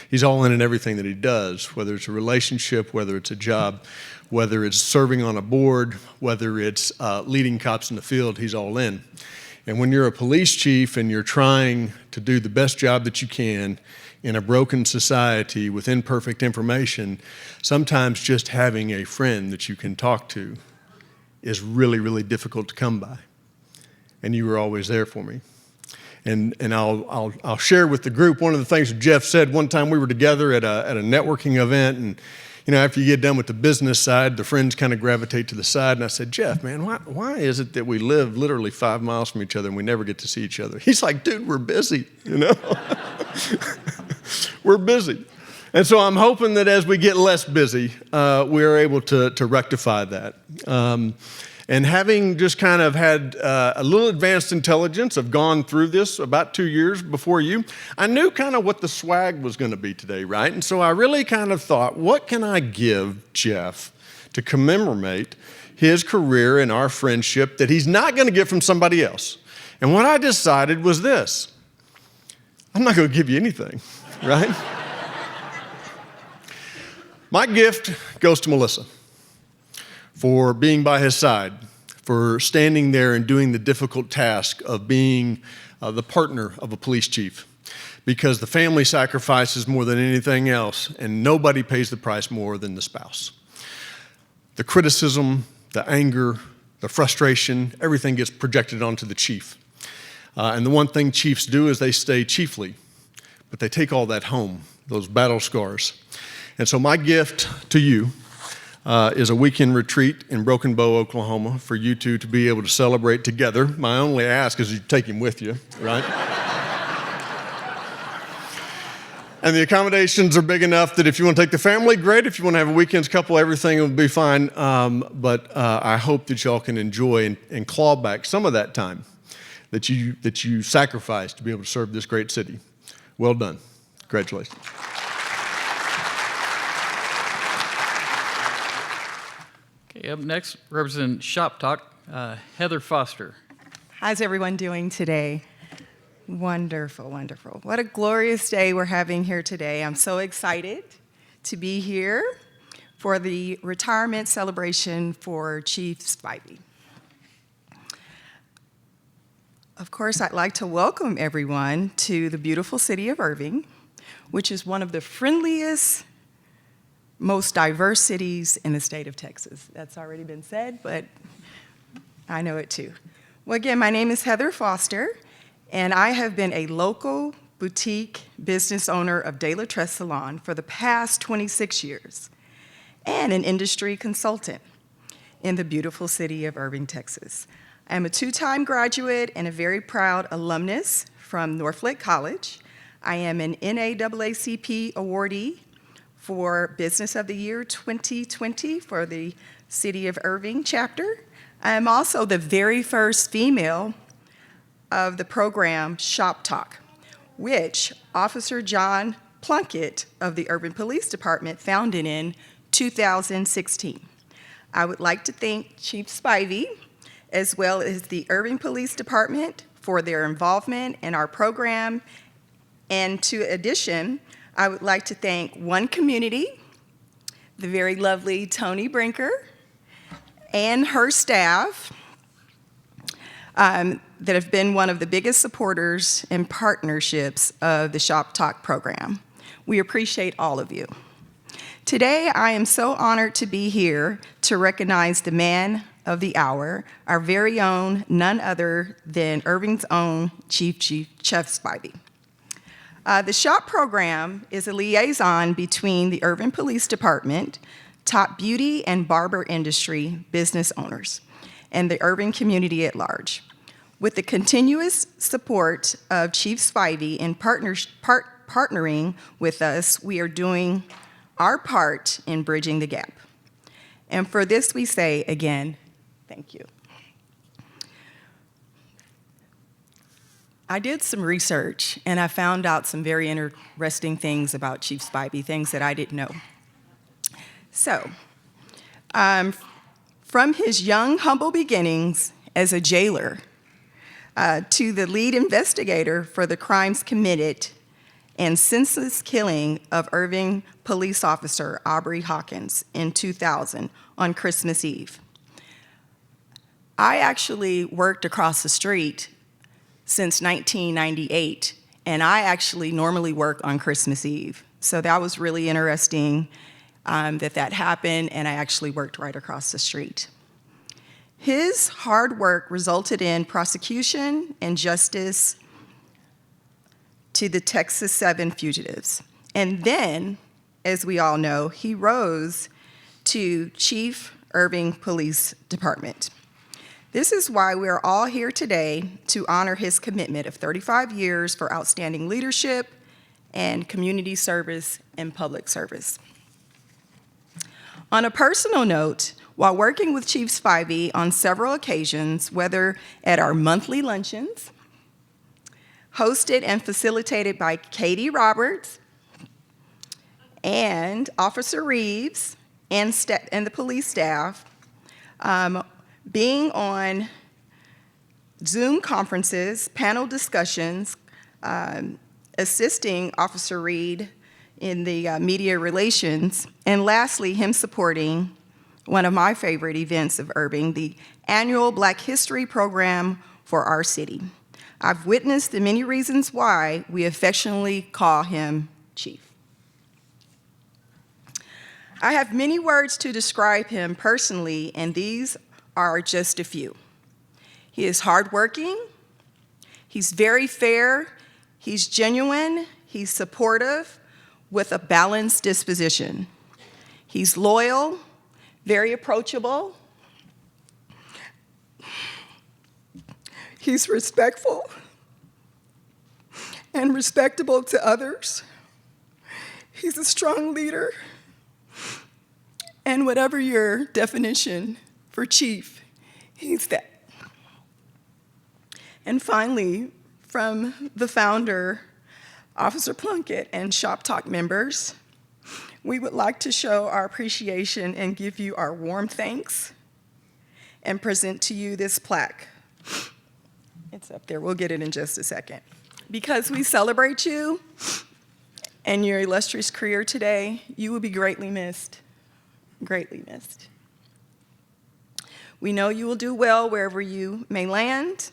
He's all in everything that he does, whether it's a relationship, whether it's a job, whether it's serving on a board, whether it's leading cops in the field, he's all in. And when you're a police chief and you're trying to do the best job that you can in a broken society with imperfect information, sometimes just having a friend that you can talk to is really, really difficult to come by. And you were always there for me. And I'll share with the group one of the things that Jeff said. One time we were together at a networking event, and you know, after you get done with the business side, the friends kind of gravitate to the side. And I said, Jeff, man, why is it that we live literally 5 miles from each other and we never get to see each other? He's like, dude, we're busy, you know? We're busy. And so I'm hoping that as we get less busy, we are able to rectify that. And having just kind of had a little advanced intelligence, I've gone through this about 2 years before you, I knew kind of what the swag was going to be today, right? And so I really kind of thought, what can I give Jeff to commemorate his career and our friendship that he's not going to get from somebody else? And what I decided was this: I'm not going to give you anything, right? My gift goes to Melissa for being by his side, for standing there and doing the difficult task of being the partner of a police chief, because the family sacrifices more than anything else, and nobody pays the price more than the spouse. The criticism, the anger, the frustration, everything gets projected onto the chief. And the one thing chiefs do is they stay chiefly, but they take all that home, those battle scars. And so my gift to you is a weekend retreat in Broken Bow, Oklahoma, for you two to be able to celebrate together. My only ask is you take him with you, right? And the accommodations are big enough that if you want to take the family, great. If you want to have a weekend's couple, everything will be fine. But I hope that y'all can enjoy and claw back some of that time that you sacrificed to be able to serve this great city. Well done. Congratulations. Okay, up next, representing Shop Talk, Heather Foster. How's everyone doing today? Wonderful, wonderful. What a glorious day we're having here today. I'm so excited to be here for the retirement celebration for Chief Spivey. Of course, I'd like to welcome everyone to the beautiful city of Irving, which is one of the friendliest, most diverse cities in the state of Texas. That's already been said, but I know it too. Well, again, my name is Heather Foster, and I have been a local boutique business owner of De La Tresse Salon for the past 26 years, and an industry consultant in the beautiful city of Irving, Texas. I am a two-time graduate and a very proud alumnus from Norfolk College. I am an NAACP awardee for Business of the Year 2020 for the City of Irving chapter. I am also the very first female of the program Shop Talk, which Officer John Plunkett of the Urban Police Department founded in 2016. I would like to thank Chief Spivey as well as the Irving Police Department for their involvement in our program. And to addition, I would like to thank One Community, the very lovely Tony Brinker, and her staff that have been one of the biggest supporters and partnerships of the Shop Talk program. We appreciate all of you. Today, I am so honored to be here to recognize the man of the hour, our very own, none other than Irving's own Chief Spivey. The SHOP program is a liaison between the Irving Police Department, top beauty and barber industry business owners, and the Irving community at large. With the continuous support of Chief Spivey in partnering with us, we are doing our part in bridging the gap. And for this we say again, thank you. I did some research and I found out some very interesting things about Chief Spivey, things that I didn't know. So, from his young, humble beginnings as a jailer to the lead investigator for the crimes committed and senseless killing of Irving police officer Aubrey Hawkins in 2000 on Christmas Eve. I actually worked across the street since 1998, and I actually normally work on Christmas Eve. So that was really interesting that happened, and I actually worked right across the street. His hard work resulted in prosecution and justice to the Texas 7 fugitives. And then, as we all know, he rose to Chief Irving Police Department. This is why we are all here today to honor his commitment of 35 years for outstanding leadership and community service and public service. On a personal note, while working with Chief Spivey on several occasions, whether at our monthly luncheons, hosted and facilitated by Katie Roberts and Officer Reeves and the police staff, being on Zoom conferences, panel discussions, assisting Officer Reed in the media relations, and lastly, him supporting one of my favorite events of Irving, the annual Black History program for our city. I've witnessed the many reasons why we affectionately call him Chief. I have many words to describe him personally, and these are just a few. He is hardworking, he's very fair, he's genuine, he's supportive, with a balanced disposition. He's loyal, very approachable, he's respectful and respectable to others. He's a strong leader, and whatever your definition for Chief, he's that. And finally, from the founder, Officer Plunkett, and Shop Talk members, we would like to show our appreciation and give you our warm thanks and present to you this plaque. It's up there, we'll get it in just a second. Because we celebrate you and your illustrious career today, you will be greatly missed, greatly missed. We know you will do well wherever you may land,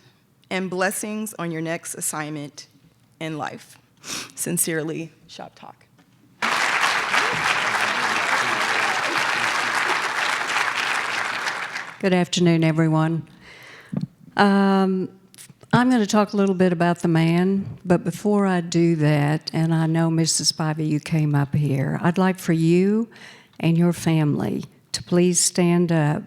and blessings on your next assignment in life. Sincerely, Shop Talk. Good afternoon, everyone. I'm going to talk a little bit about the man, but before I do that, and I know Mrs. Spivey, you came up here, I'd like for you and your family to please stand up,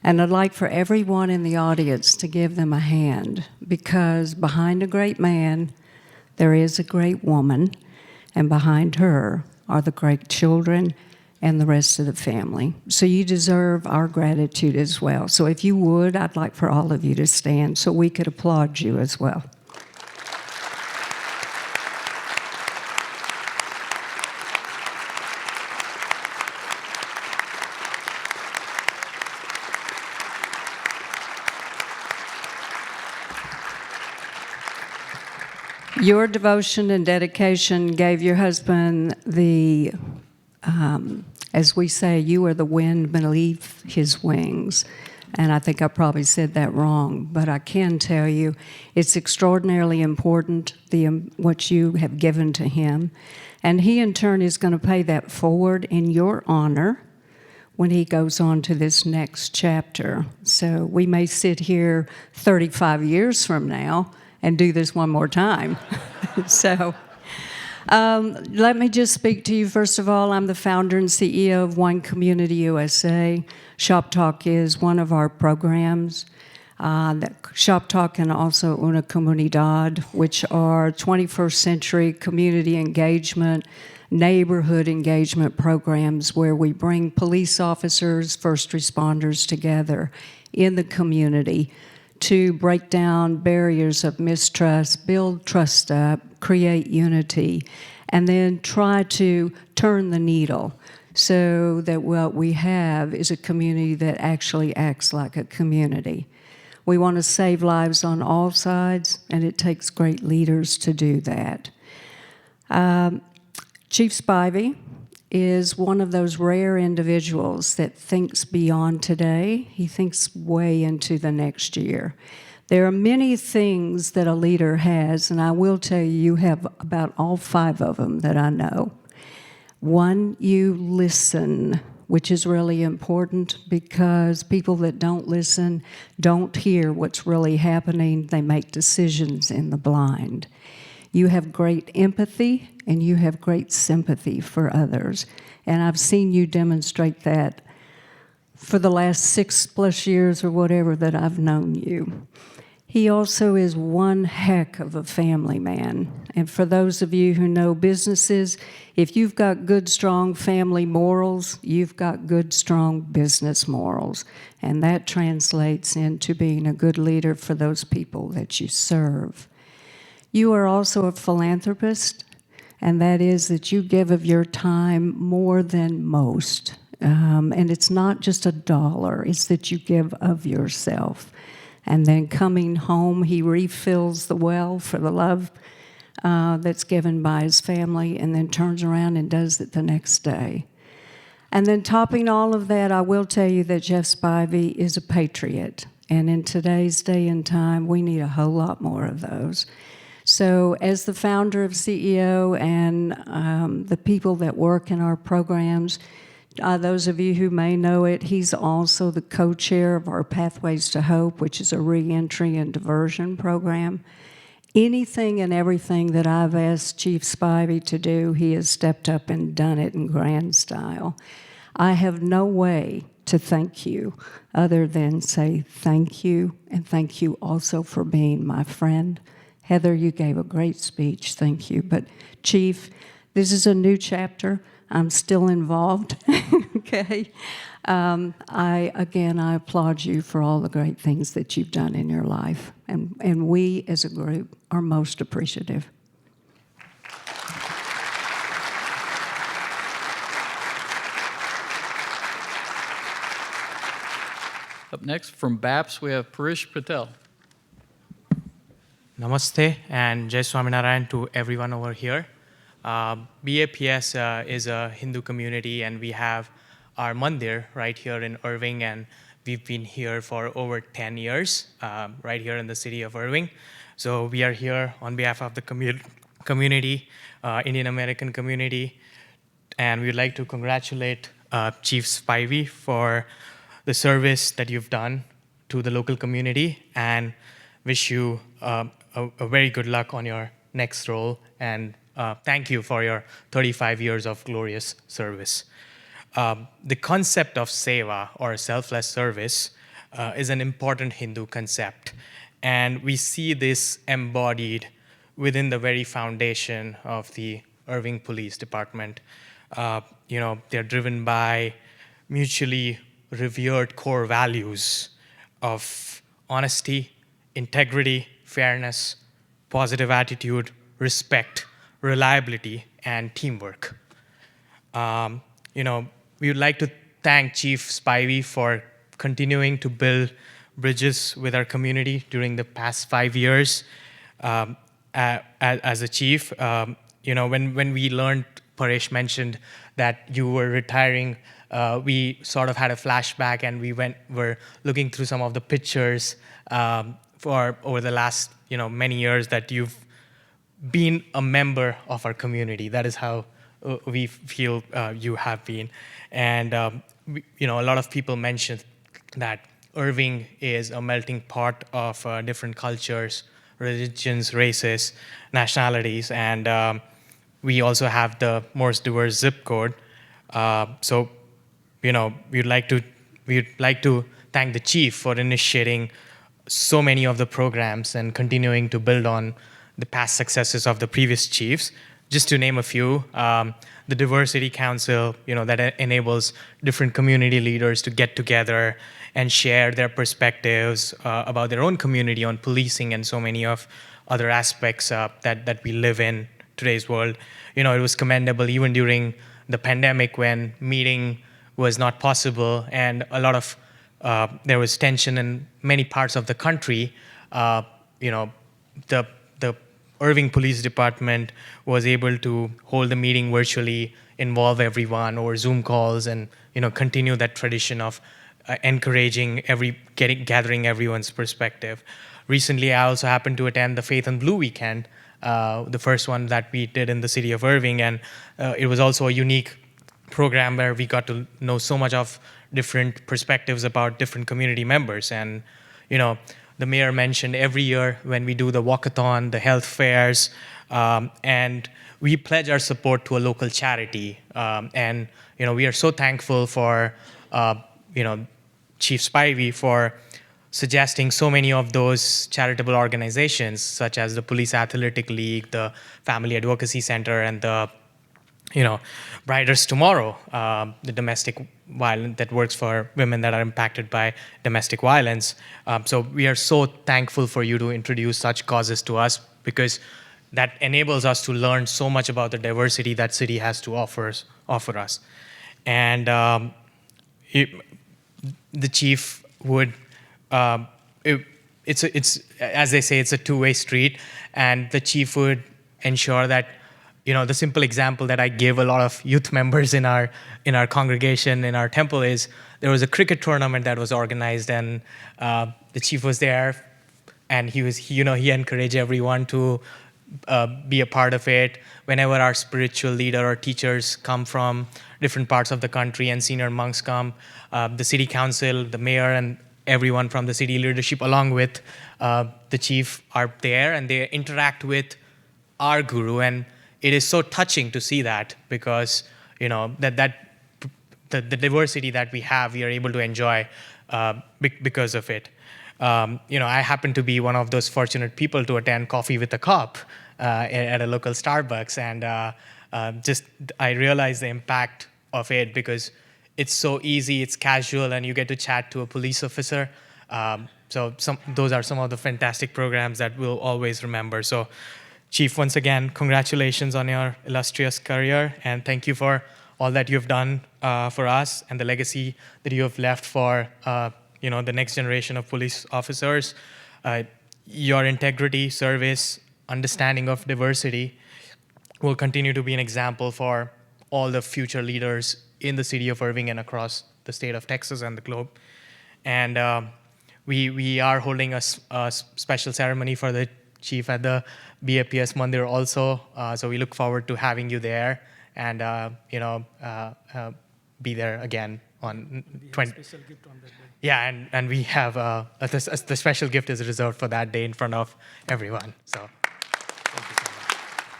and I'd like for everyone in the audience to give them a hand, because behind a great man, there is a great woman, and behind her are the great children and the rest of the family. So you deserve our gratitude as well. So if you would, I'd like for all of you to stand so we could applaud you as well. Your devotion and dedication gave your husband the, as we say, you are the wind beneath his wings. And I think I probably said that wrong, but I can tell you it's extraordinarily important, what you have given to him. And he, in turn, is going to pay that forward in your honor when he goes on to this next chapter. So we may sit here 35 years from now and do this one more time. So let me just speak to you. First of all, I'm the founder and CEO of One Community USA. Shop Talk is one of our programs. Shop Talk and also Una Comunidad, which are 21st century community engagement, neighborhood engagement programs where we bring police officers, first responders together in the community to break down barriers of mistrust, build trust up, create unity, and then try to turn the needle so that what we have is a community that actually acts like a community. We want to save lives on all sides, and it takes great leaders to do that. Chief Spivey is one of those rare individuals that thinks beyond today. He thinks way into the next year. There are many things that a leader has, and I will tell you, you have about all 5 of them that I know. One, you listen, which is really important because people that don't listen don't hear what's really happening. They make decisions in the blind. You have great empathy and you have great sympathy for others. And I've seen you demonstrate that for the last 6+ years or whatever that I've known you. He also is one heck of a family man. And for those of you who know businesses, if you've got good, strong family morals, you've got good, strong business morals. And that translates into being a good leader for those people that you serve. You are also a philanthropist, and that is that you give of your time more than most. And it's not just $1, it's that you give of yourself. And then coming home, he refills the well for the love that's given by his family, and then turns around and does it the next day. And then topping all of that, I will tell you that Jeff Spivey is a patriot. And in today's day and time, we need a whole lot more of those. So as the founder of CEO and the people that work in our programs, those of you who may know it, he's also the co-chair of our Pathways to Hope, which is a reentry and diversion program. Anything and everything that I've asked Chief Spivey to do, he has stepped up and done it in grand style. I have no way to thank you other than say thank you, and thank you also for being my friend. Heather, you gave a great speech, thank you. But Chief, this is a new chapter. I'm still involved, okay? I applaud you for all the great things that you've done in your life. And we, as a group, are most appreciative. Up next, from BAPS, we have Parish Patel. Namaste and Jai Swaminarayan to everyone over here. BAPS is a Hindu community, and we have our mandir right here in Irving, and we've been here for over 10 years, right here in the city of Irving. So we are here on behalf of the community, Indian American community, and we'd like to congratulate Chief Spivey for the service that you've done to the local community, and wish you a very good luck on your next role, and thank you for your 35 years of glorious service. The concept of seva, or selfless service, is an important Hindu concept, and we see this embodied within the very foundation of the Irving Police Department. They're driven by mutually revered core values of honesty, integrity, fairness, positive attitude, respect, reliability, and teamwork. We would like to thank Chief Spivey for continuing to build bridges with our community during the past 5 years. as a chief. When we learned, Paresh mentioned that you were retiring, we sort of had a flashback, and were looking through some of the pictures for over the last many years that you've been a member of our community. That is how we feel you have been. And a lot of people mentioned that Irving is a melting pot of different cultures, religions, races, nationalities, and we also have the most diverse zip code. So we'd like to thank the chief for initiating so many of the programs and continuing to build on the past successes of the previous chiefs. Just to name a few, the Diversity Council, that enables different community leaders to get together and share their perspectives about their own community on policing and so many of other aspects that we live in today's world. It was commendable even during the pandemic when meeting was not possible and a lot of there was tension in many parts of the country. The Irving Police Department was able to hold the meeting virtually, involve everyone over Zoom calls, and continue that tradition of encouraging gathering everyone's perspective. Recently, I also happened to attend the Faith and Blue Weekend, the first one that we did in the city of Irving, and it was also a unique program where we got to know so much of different perspectives about different community members. And the mayor mentioned every year when we do the walkathon, the health fairs, and we pledge our support to a local charity. And we are so thankful for Chief Spivey for suggesting so many of those charitable organizations, such as the Police Athletic League, the Family Advocacy Center, and the Briders Tomorrow, the domestic violence that works for women that are impacted by domestic violence. So we are so thankful for you to introduce such causes to us, because that enables us to learn so much about the diversity that city has to offer us. And the chief would, it's as they say, it's a two-way street, and the chief would ensure that the simple example that I give a lot of youth members in our congregation, in our temple, is there was a cricket tournament that was organized, and the chief was there, and he encouraged everyone to be a part of it. Whenever our spiritual leader or teachers come from different parts of the country and senior monks come, the city council, the mayor, and everyone from the city leadership, along with the chief, are there, and they interact with our guru. And it is so touching to see that, because the diversity that we have, we are able to enjoy because of it. I happen to be one of those fortunate people to attend Coffee with a Cop at a local Starbucks, and I realize the impact of it, because it's so easy, it's casual, and you get to chat to a police officer. So those are some of the fantastic programs that we'll always remember. So, Chief, once again, congratulations on your illustrious career, and thank you for all that you've done for us and the legacy that you have left for the next generation of police officers. Your integrity, service, understanding of diversity will continue to be an example for all the future leaders in the city of Irving and across the state of Texas and the globe. And we are holding a special ceremony for the chief at the BAPS Mandir also. So we look forward to having you there and be there again on 20. Yeah, and we have the special gift is reserved for that day in front of everyone. So.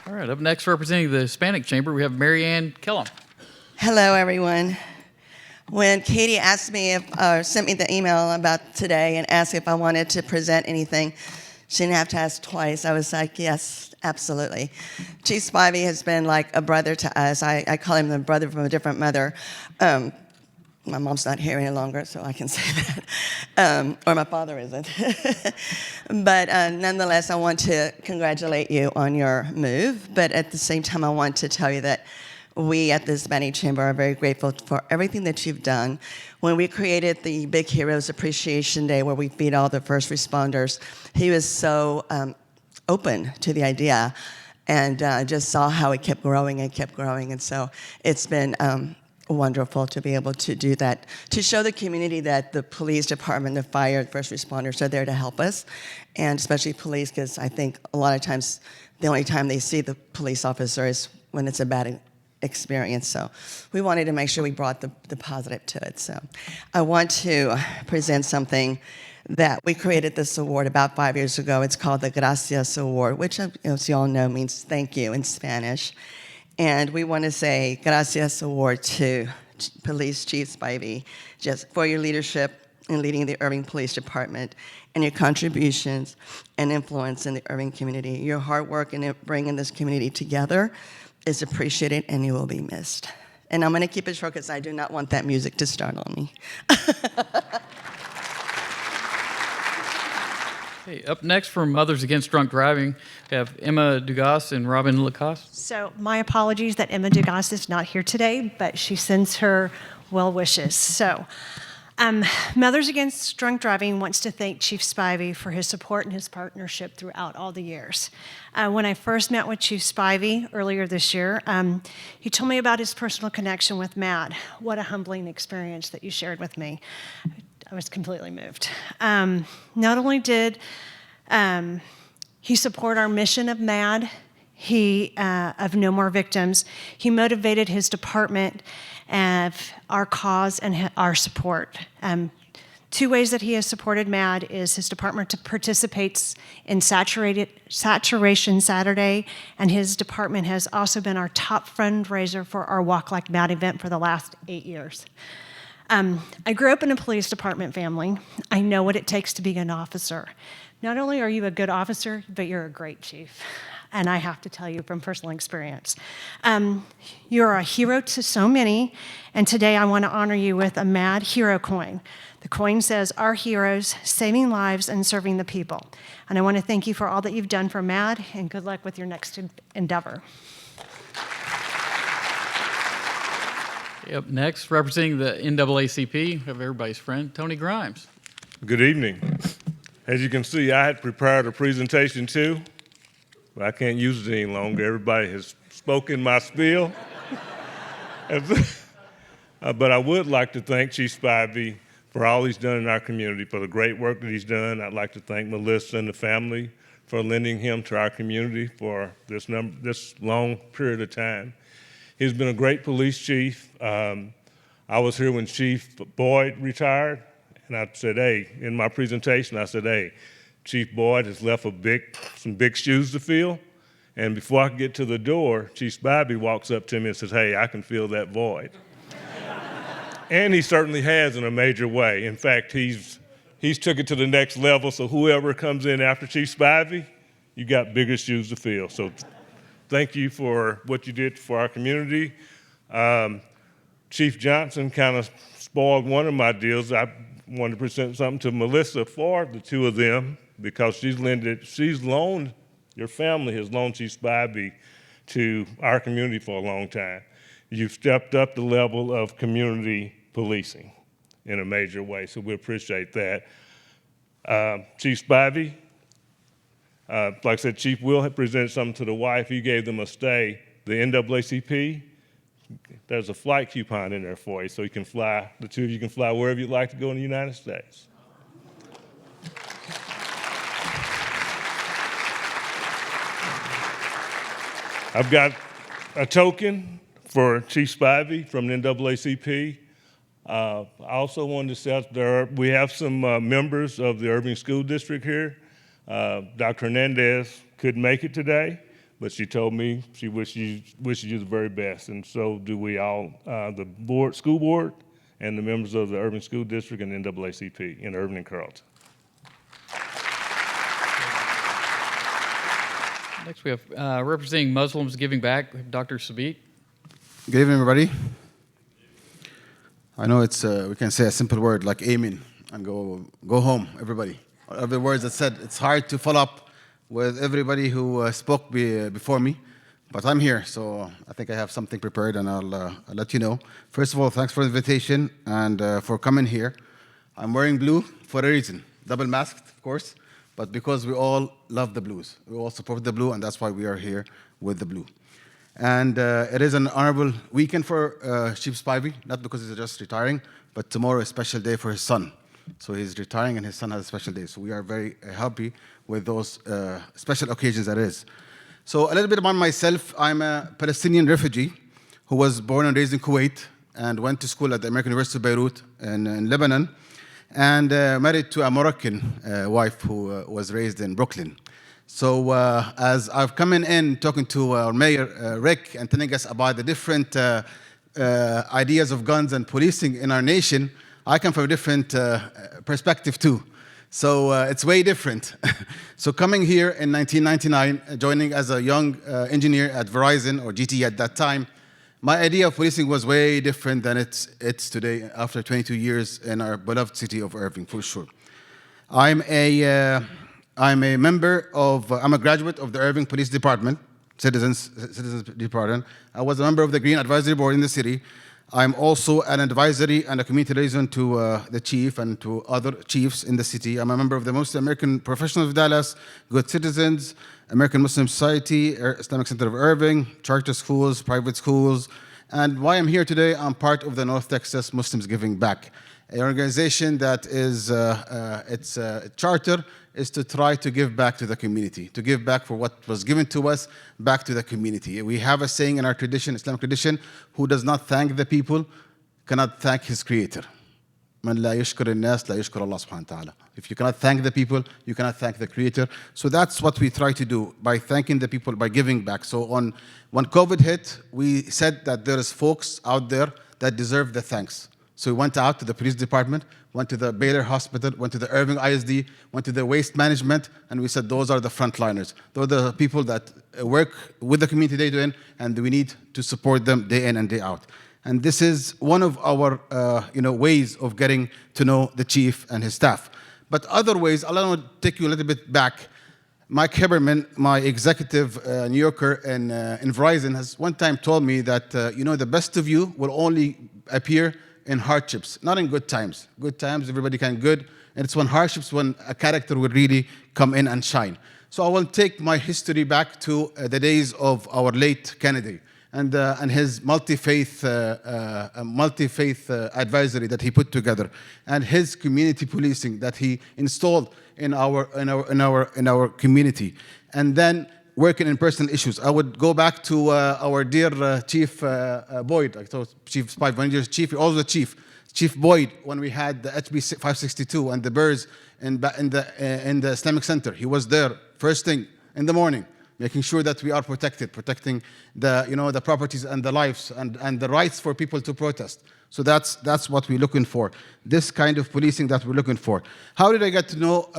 All right, up next, representing the Hispanic Chamber, we have Mary Ann Kellum. Hello, everyone. When Katie asked me sent me the email about today and asked if I wanted to present anything, she didn't have to ask twice. I was like, yes, absolutely. Chief Spivey has been like a brother to us. I call him the brother from a different mother. My mom's not here any longer, so I can say that. Or my father isn't. But nonetheless, I want to congratulate you on your move. But at the same time, I want to tell you that we at the Hispanic Chamber are very grateful for everything that you've done. When we created the Big Heroes Appreciation Day, where we feed all the first responders, he was so open to the idea, and just saw how it kept growing and kept growing. And so it's been wonderful to be able to do that, to show the community that the police department, the fire, first responders are there to help us, and especially police, because I think a lot of times the only time they see the police officer is when it's a bad experience. So we wanted to make sure we brought the positive to it. So I want to present something that we created this award about 5 years ago. It's called the Gracias Award, which, as you all know, means thank you in Spanish. And we want to say Gracias Award to Police Chief Spivey, just for your leadership in leading the Irving Police Department and your contributions and influence in the Irving community. Your hard work in bringing this community together is appreciated, and you will be missed. And I'm going to keep it short because I do not want that music to start on me. Okay, up next from Mothers Against Drunk Driving, we have Emma Degas and Robin Lacoste. So my apologies that Emma Degas is not here today, but she sends her well wishes. So Mothers Against Drunk Driving wants to thank Chief Spivey for his support and his partnership throughout all the years. When I first met with Chief Spivey earlier this year, he told me about his personal connection with Matt. What a humbling experience that you shared with me. I was completely moved. Not only did he support our mission of MAD, of No More Victims, he motivated his department of our cause and our support. Two ways that he has supported MAD is his department participates in Saturation Saturday, and his department has also been our top fundraiser for our Walk Like MAD event for the last 8 years. I grew up in a police department family. I know what it takes to be an officer. Not only are you a good officer, but you're a great chief. And I have to tell you from personal experience. You're a hero to so many, and today I want to honor you with a MAD Hero coin. The coin says, "Our heroes, saving lives and serving the people." And I want to thank you for all that you've done for MAD, and good luck with your next endeavor. Up next, representing the NAACP, we have everybody's friend, Tony Grimes. Good evening. As you can see, I had prepared a presentation too, but I can't use it any longer. Everybody has spoken my spiel. But I would like to thank Chief Spivey for all he's done in our community, for the great work that he's done. I'd like to thank Melissa and the family for lending him to our community for this long period of time. He's been a great police chief. I was here when Chief Boyd retired, and I said, hey, in my presentation, I said, hey, Chief Boyd has left some big shoes to fill. And before I could get to the door, Chief Spivey walks up to me and says, hey, I can fill that void. And he certainly has in a major way. In fact, he's took it to the next level, so whoever comes in after Chief Spivey, you got bigger shoes to fill. So thank you for what you did for our community. Chief Johnson kind of spoiled one of my deals. I wanted to present something to Melissa for the two of them because your family has loaned Chief Spivey to our community for a long time. You've stepped up the level of community policing in a major way, so we appreciate that. Chief Spivey, like I said, Chief Will had presented something to the wife. He gave them a stay. The NAACP, there's a flight coupon in there for you, so you can fly, the two of you can fly wherever you'd like to go in the United States. I've got a token for Chief Spivey from the NAACP. I also wanted to say we have some members of the Irving School District here. Dr. Hernandez couldn't make it today, but she told me she wishes you the very best, and so do we all, the school board and the members of the Irving School District and NAACP in Irving and Carrollton. Next, we have representing Muslims Giving Back, Dr. Sabit. Good evening, everybody. I know it's we can say a simple word like amen and go home, everybody. Other words that said, it's hard to follow up with everybody who spoke before me, but I'm here, so I think I have something prepared, and I'll let you know. First of all, thanks for the invitation and for coming here. I'm wearing blue for a reason, double masked, of course, but because we all love the Blues. We all support the Blue, and that's why we are here with the Blue. And it is an honorable weekend for Chief Spivey, not because he's just retiring, but tomorrow is a special day for his son. So he's retiring, and his son has a special day. So we are very happy with those special occasions that is. So a little bit about myself. I'm a Palestinian refugee who was born and raised in Kuwait and went to school at the American University of Beirut in Lebanon, and married to a Moroccan wife who was raised in Brooklyn. So as I've come in talking to our mayor, Rick, and telling us about the different ideas of guns and policing in our nation, I come from a different perspective too. So it's way different. So coming here in 1999, joining as a young engineer at Verizon, or GT at that time, my idea of policing was way different than it's today after 22 years in our beloved city of Irving, for sure. I'm a graduate of the Irving Police Department, Citizens Department. I was a member of the Green Advisory Board in the city. I'm also an advisory and a community liaison to the chief and to other chiefs in the city. I'm a member of the Muslim American Professionals of Dallas, Good Citizens, American Muslim Society, Islamic Center of Irving, charter schools, private schools. And why I'm here today, I'm part of the North Texas Muslims Giving Back, an organization that is, its charter is to try to give back to the community, to give back for what was given to us back to the community. We have a saying in our tradition, Islamic tradition, who does not thank the people cannot thank his creator. من لا يشكر الناس لا يشكر الله سبحانه وتعالى. If you cannot thank the people, you cannot thank the creator. So that's what we try to do by thanking the people, by giving back. So when COVID hit, we said that there is folks out there that deserve the thanks. So we went out to the police department, went to the Baylor Hospital, went to the Irving ISD, went to the waste management, and we said those are the frontliners. Those are the people that work with the community day to day, and we need to support them day in and day out. And this is one of our ways of getting to know the chief and his staff. But other ways, I want to take you a little bit back. Mike Heberman, my executive New Yorker in Verizon, has one time told me that the best of you will only appear in hardships, not in good times. Good times, everybody can good, and it's when hardships when a character will really come in and shine. So I will take my history back to the days of our late Kennedy and his multi-faith advisory that he put together, and his community policing that he installed in our community, and then working in personal issues. I would go back to our dear Chief Boyd. I thought Chief Spivey, when he was chief, also the chief. Chief Boyd, when we had the HB 562 and the birds in the Islamic Center, he was there first thing in the morning, making sure that we are protecting the properties and the lives and the rights for people to protest. So that's what we're looking for. This kind of policing that we're looking for. How did I get to know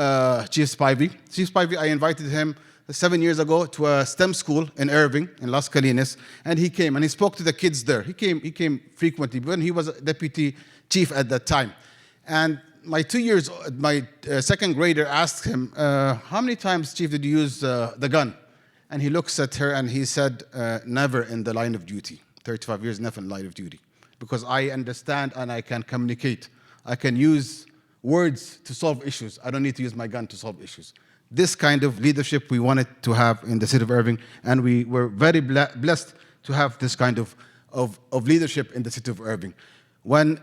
Chief Spivey? Chief Spivey, I invited him 7 years ago to a STEM school in Irving, in Las Colinas, and he came and he spoke to the kids there. He came frequently when he was a deputy chief at that time. And my second grader asked him, how many times, Chief, did you use the gun? And he looks at her and he said, never in the line of duty. 35 years, never in the line of duty. Because I understand and I can communicate. I can use words to solve issues. I don't need to use my gun to solve issues. This kind of leadership we wanted to have in the city of Irving, and we were very blessed to have this kind of leadership in the city of Irving. When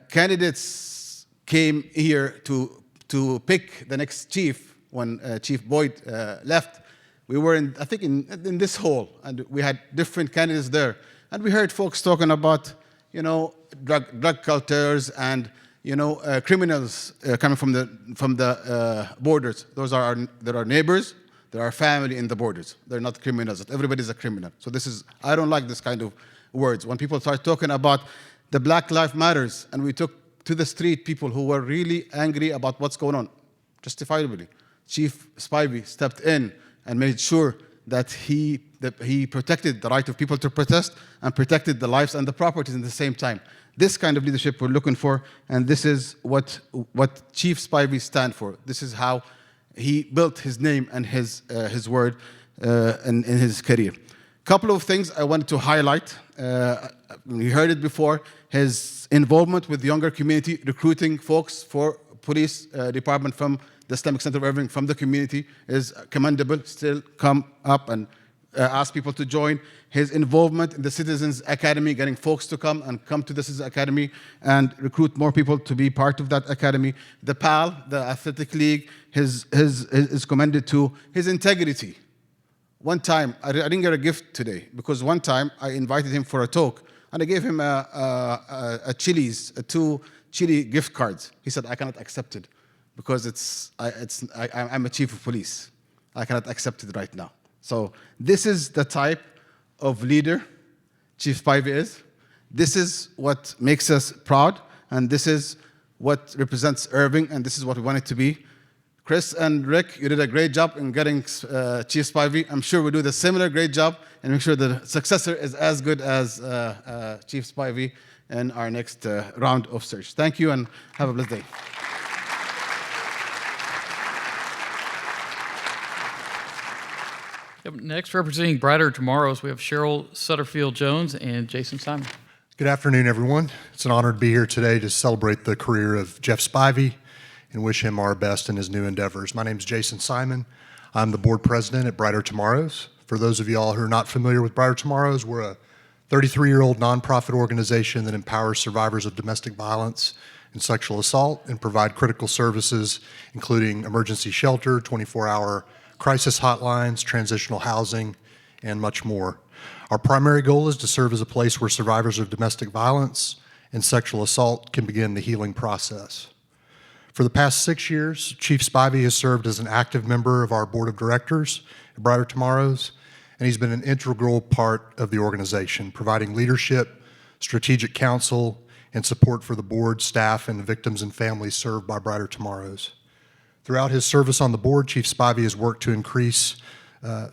candidates came here to pick the next chief, when Chief Boyd left, we were in this hall, and we had different candidates there, and we heard folks talking about, drug cultures and criminals coming from the borders. There are neighbors, there are family in the borders. They're not criminals. Everybody's a criminal. So I don't like this kind of words. When people start talking about the Black Lives Matters, and we took to the street people who were really angry about what's going on, justifiably. Chief Spivey stepped in and made sure that he protected the right of people to protest and protected the lives and the properties at the same time. This kind of leadership we're looking for, and this is what Chief Spivey stands for. This is how he built his name and his word in his career. Couple of things I wanted to highlight. We heard it before, his involvement with the younger community, recruiting folks for police department from the Islamic Center of Irving, from the community is commendable. Still come up and ask people to join. His involvement in the Citizens Academy, getting folks to come to the Citizens Academy and recruit more people to be part of that academy. The PAL, the Athletic League, is commended to. His integrity. One time, I didn't get a gift today, because one time I invited him for a talk, and I gave him a Chili's, 2 Chili gift cards. He said, I cannot accept it, because I'm a chief of police. I cannot accept it right now. So this is the type of leader Chief Spivey is. This is what makes us proud, and this is what represents Irving, and this is what we want it to be. Chris and Rick, you did a great job in getting Chief Spivey. I'm sure we'll do the similar great job and make sure the successor is as good as Chief Spivey in our next round of search. Thank you, and have a blessed day. Yep, next, representing Brighter Tomorrows, we have Cheryl Sutterfield Jones and Jason Simon. Good afternoon, everyone. It's an honor to be here today to celebrate the career of Jeff Spivey and wish him our best in his new endeavors. My name is Jason Simon. I'm the board president at Brighter Tomorrows. For those of y'all who are not familiar with Brighter Tomorrows, we're a 33-year-old nonprofit organization that empowers survivors of domestic violence and sexual assault and provide critical services, including emergency shelter, 24-hour crisis hotlines, transitional housing, and much more. Our primary goal is to serve as a place where survivors of domestic violence and sexual assault can begin the healing process. For the past 6 years, Chief Spivey has served as an active member of our board of directors at Brighter Tomorrows, and he's been an integral part of the organization, providing leadership, strategic counsel, and support for the board, staff, and the victims and families served by Brighter Tomorrows. Throughout his service on the board, Chief Spivey has worked to increase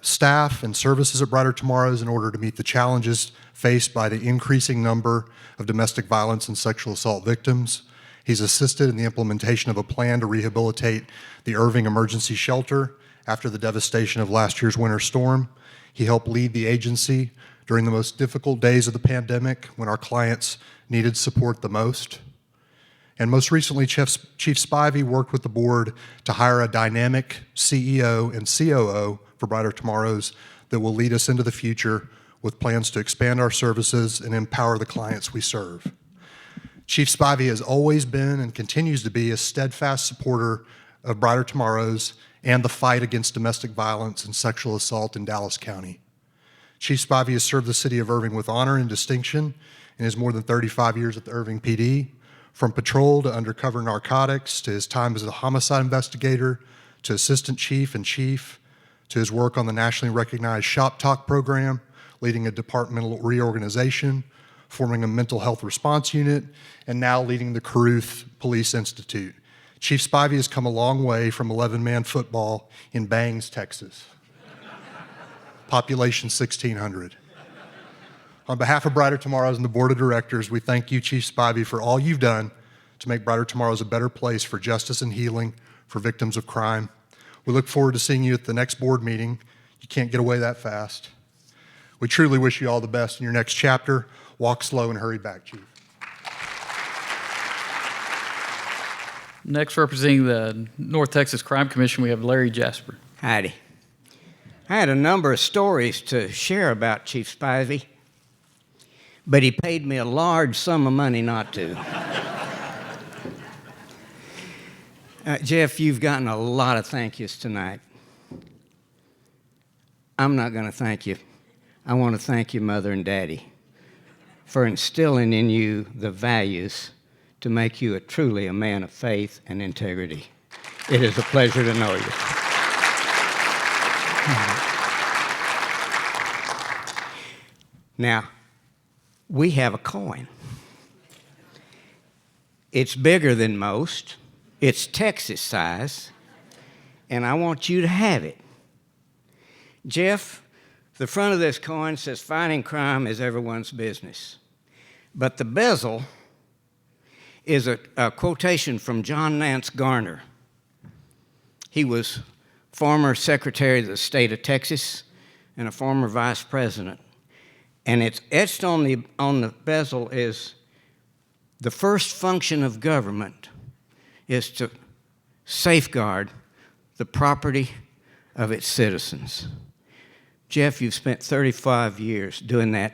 staff and services at Brighter Tomorrows in order to meet the challenges faced by the increasing number of domestic violence and sexual assault victims. He's assisted in the implementation of a plan to rehabilitate the Irving Emergency Shelter after the devastation of last year's winter storm. He helped lead the agency during the most difficult days of the pandemic when our clients needed support the most. And most recently, Chief Spivey worked with the board to hire a dynamic CEO and COO for Brighter Tomorrows that will lead us into the future with plans to expand our services and empower the clients we serve. Chief Spivey has always been and continues to be a steadfast supporter of Brighter Tomorrows and the fight against domestic violence and sexual assault in Dallas County. Chief Spivey has served the city of Irving with honor and distinction in his more than 35 years at the Irving PD. From patrol to undercover narcotics, to his time as a homicide investigator, to assistant chief and chief, to his work on the nationally recognized Shop Talk program, leading a departmental reorganization, forming a mental health response unit, and now leading the Caruth Police Institute. Chief Spivey has come a long way from 11-man football in Bangs, Texas. Population 1,600. On behalf of Brighter Tomorrows and the board of directors, we thank you, Chief Spivey, for all you've done to make Brighter Tomorrows a better place for justice and healing for victims of crime. We look forward to seeing you at the next board meeting. You can't get away that fast. We truly wish you all the best in your next chapter. Walk slow and hurry back, Chief. Next, representing the North Texas Crime Commission, we have Larry Jasper. Howdy. I had a number of stories to share about Chief Spivey, but he paid me a large sum of money not to. Jeff, you've gotten a lot of thank yous tonight. I'm not going to thank you. I want to thank you, Mother and Daddy, for instilling in you the values to make you truly a man of faith and integrity. It is a pleasure to know you. Now, we have a coin. It's bigger than most. It's Texas size, and I want you to have it. Jeff, the front of this coin says fighting crime is everyone's business. But the bezel is a quotation from John Nance Garner. He was former Secretary of the State of Texas and a former Vice President. And it's etched on the bezel is the first function of government is to safeguard the property of its citizens. Jeff, you've spent 35 years doing that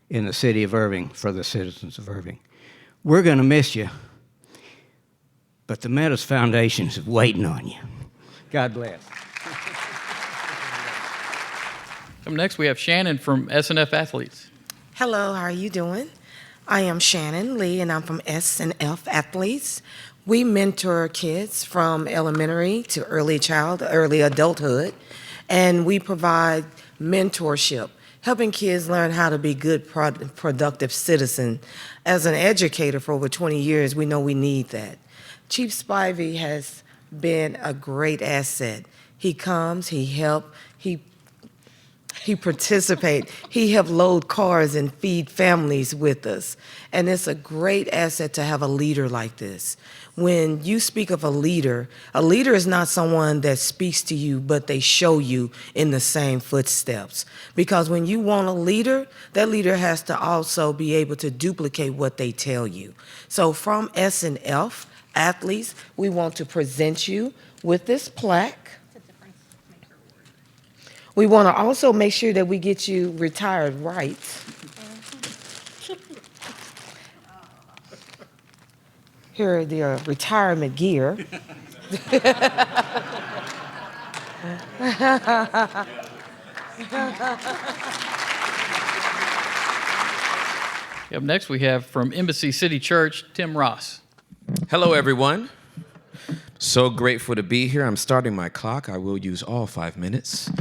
in the city of Irving for the citizens of Irving. We're going to miss you, but the Meadows Foundation is waiting on you. God bless. Up next, we have Shannon from S&F Athletes. Hello, how are you doing? I am Shannon Lee, and I'm from S&F Athletes. We mentor kids from elementary to early adulthood, and we provide mentorship, helping kids learn how to be good, productive citizens. As an educator for over 20 years, we know we need that. Chief Spivey has been a great asset. He comes, he helps, he participates, he helps load cars and feed families with us. And it's a great asset to have a leader like this. When you speak of a leader is not someone that speaks to you, but they show you in the same footsteps. Because when you want a leader, that leader has to also be able to duplicate what they tell you. So from S&F Athletes, we want to present you with this plaque. We want to also make sure that we get you retired right. Here are the retirement gear. Up next, we have from Embassy City Church, Tim Ross. Hello, everyone. So grateful to be here. I'm starting my clock. I will use all 5 minutes.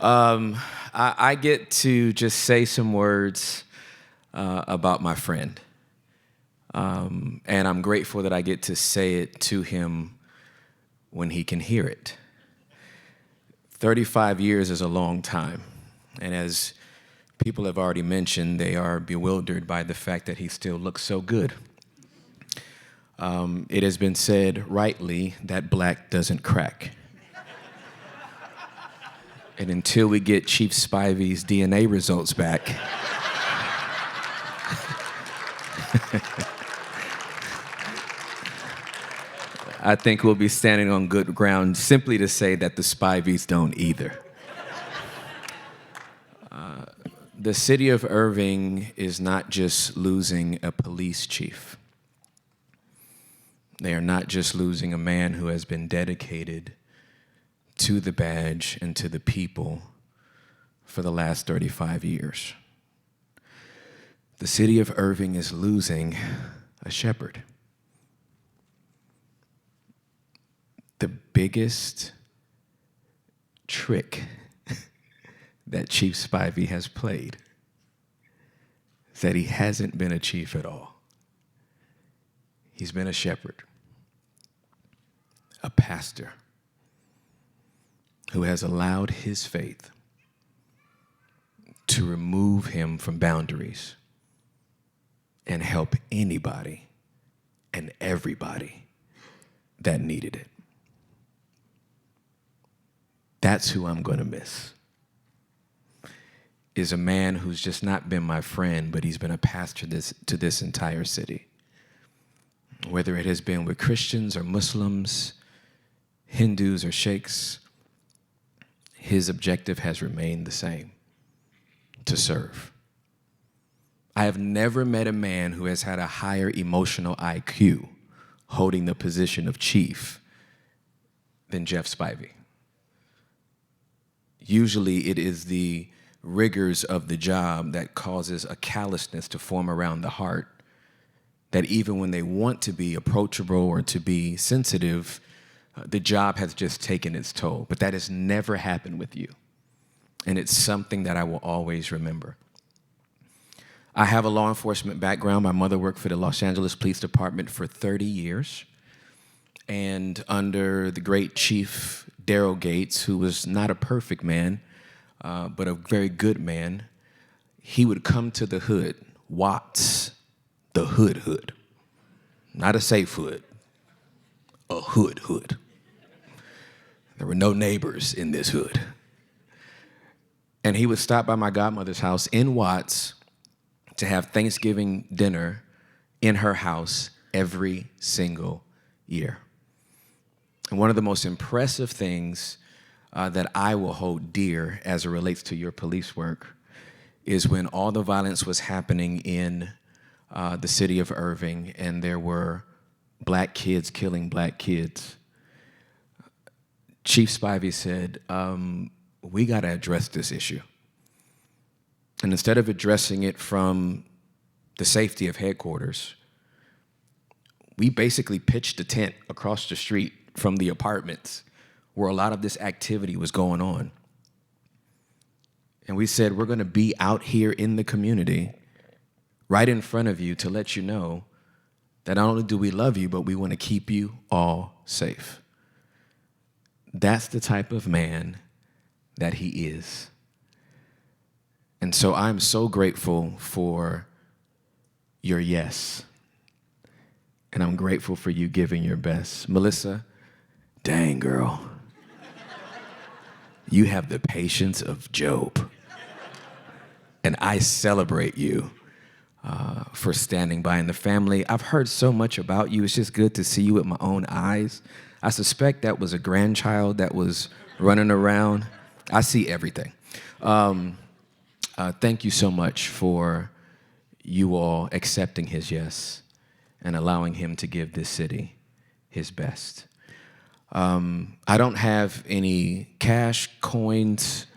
I get to just say some words about my friend. And I'm grateful that I get to say it to him when he can hear it. 35 years is a long time. And as people have already mentioned, they are bewildered by the fact that he still looks so good. It has been said rightly that black doesn't crack. And until we get Chief Spivey's DNA results back, I think we'll be standing on good ground simply to say that the Spiveys don't either. The city of Irving is not just losing a police chief. They are not just losing a man who has been dedicated to the badge and to the people for the last 35 years. The city of Irving is losing a shepherd. The biggest trick that Chief Spivey has played is that he hasn't been a chief at all. He's been a shepherd, a pastor who has allowed his faith to remove him from boundaries and help anybody and everybody that needed it. That's who I'm going to miss. Is a man who's just not been my friend, but he's been a pastor to this entire city. Whether it has been with Christians or Muslims, Hindus or Sheikhs, his objective has remained the same, to serve. I have never met a man who has had a higher emotional IQ holding the position of chief than Jeff Spivey. Usually it is the rigors of the job that causes a callousness to form around the heart, that even when they want to be approachable or to be sensitive, the job has just taken its toll. But that has never happened with you. And it's something that I will always remember. I have a law enforcement background. My mother worked for the Los Angeles Police Department for 30 years. And under the great Chief Daryl Gates, who was not a perfect man, but a very good man, he would come to the hood, Watts, the hood. Not a safe hood, a hood. There were no neighbors in this hood. And he would stop by my godmother's house in Watts to have Thanksgiving dinner in her house every single year. And one of the most impressive things that I will hold dear as it relates to your police work is when all the violence was happening in the city of Irving and there were black kids killing black kids. Chief Spivey said, we got to address this issue. And instead of addressing it from the safety of headquarters, we basically pitched a tent across the street from the apartments where a lot of this activity was going on. And we said, we're going to be out here in the community right in front of you to let you know that not only do we love you, but we want to keep you all safe. That's the type of man that he is. And so I'm so grateful for your yes. And I'm grateful for you giving your best. Melissa, dang girl. You have the patience of Job. And I celebrate you for standing by in the family. I've heard so much about you. It's just good to see you with my own eyes. I suspect that was a grandchild that was running around. I see everything. Thank you so much for you all accepting his yes and allowing him to give this city his best. I don't have any cash, coins,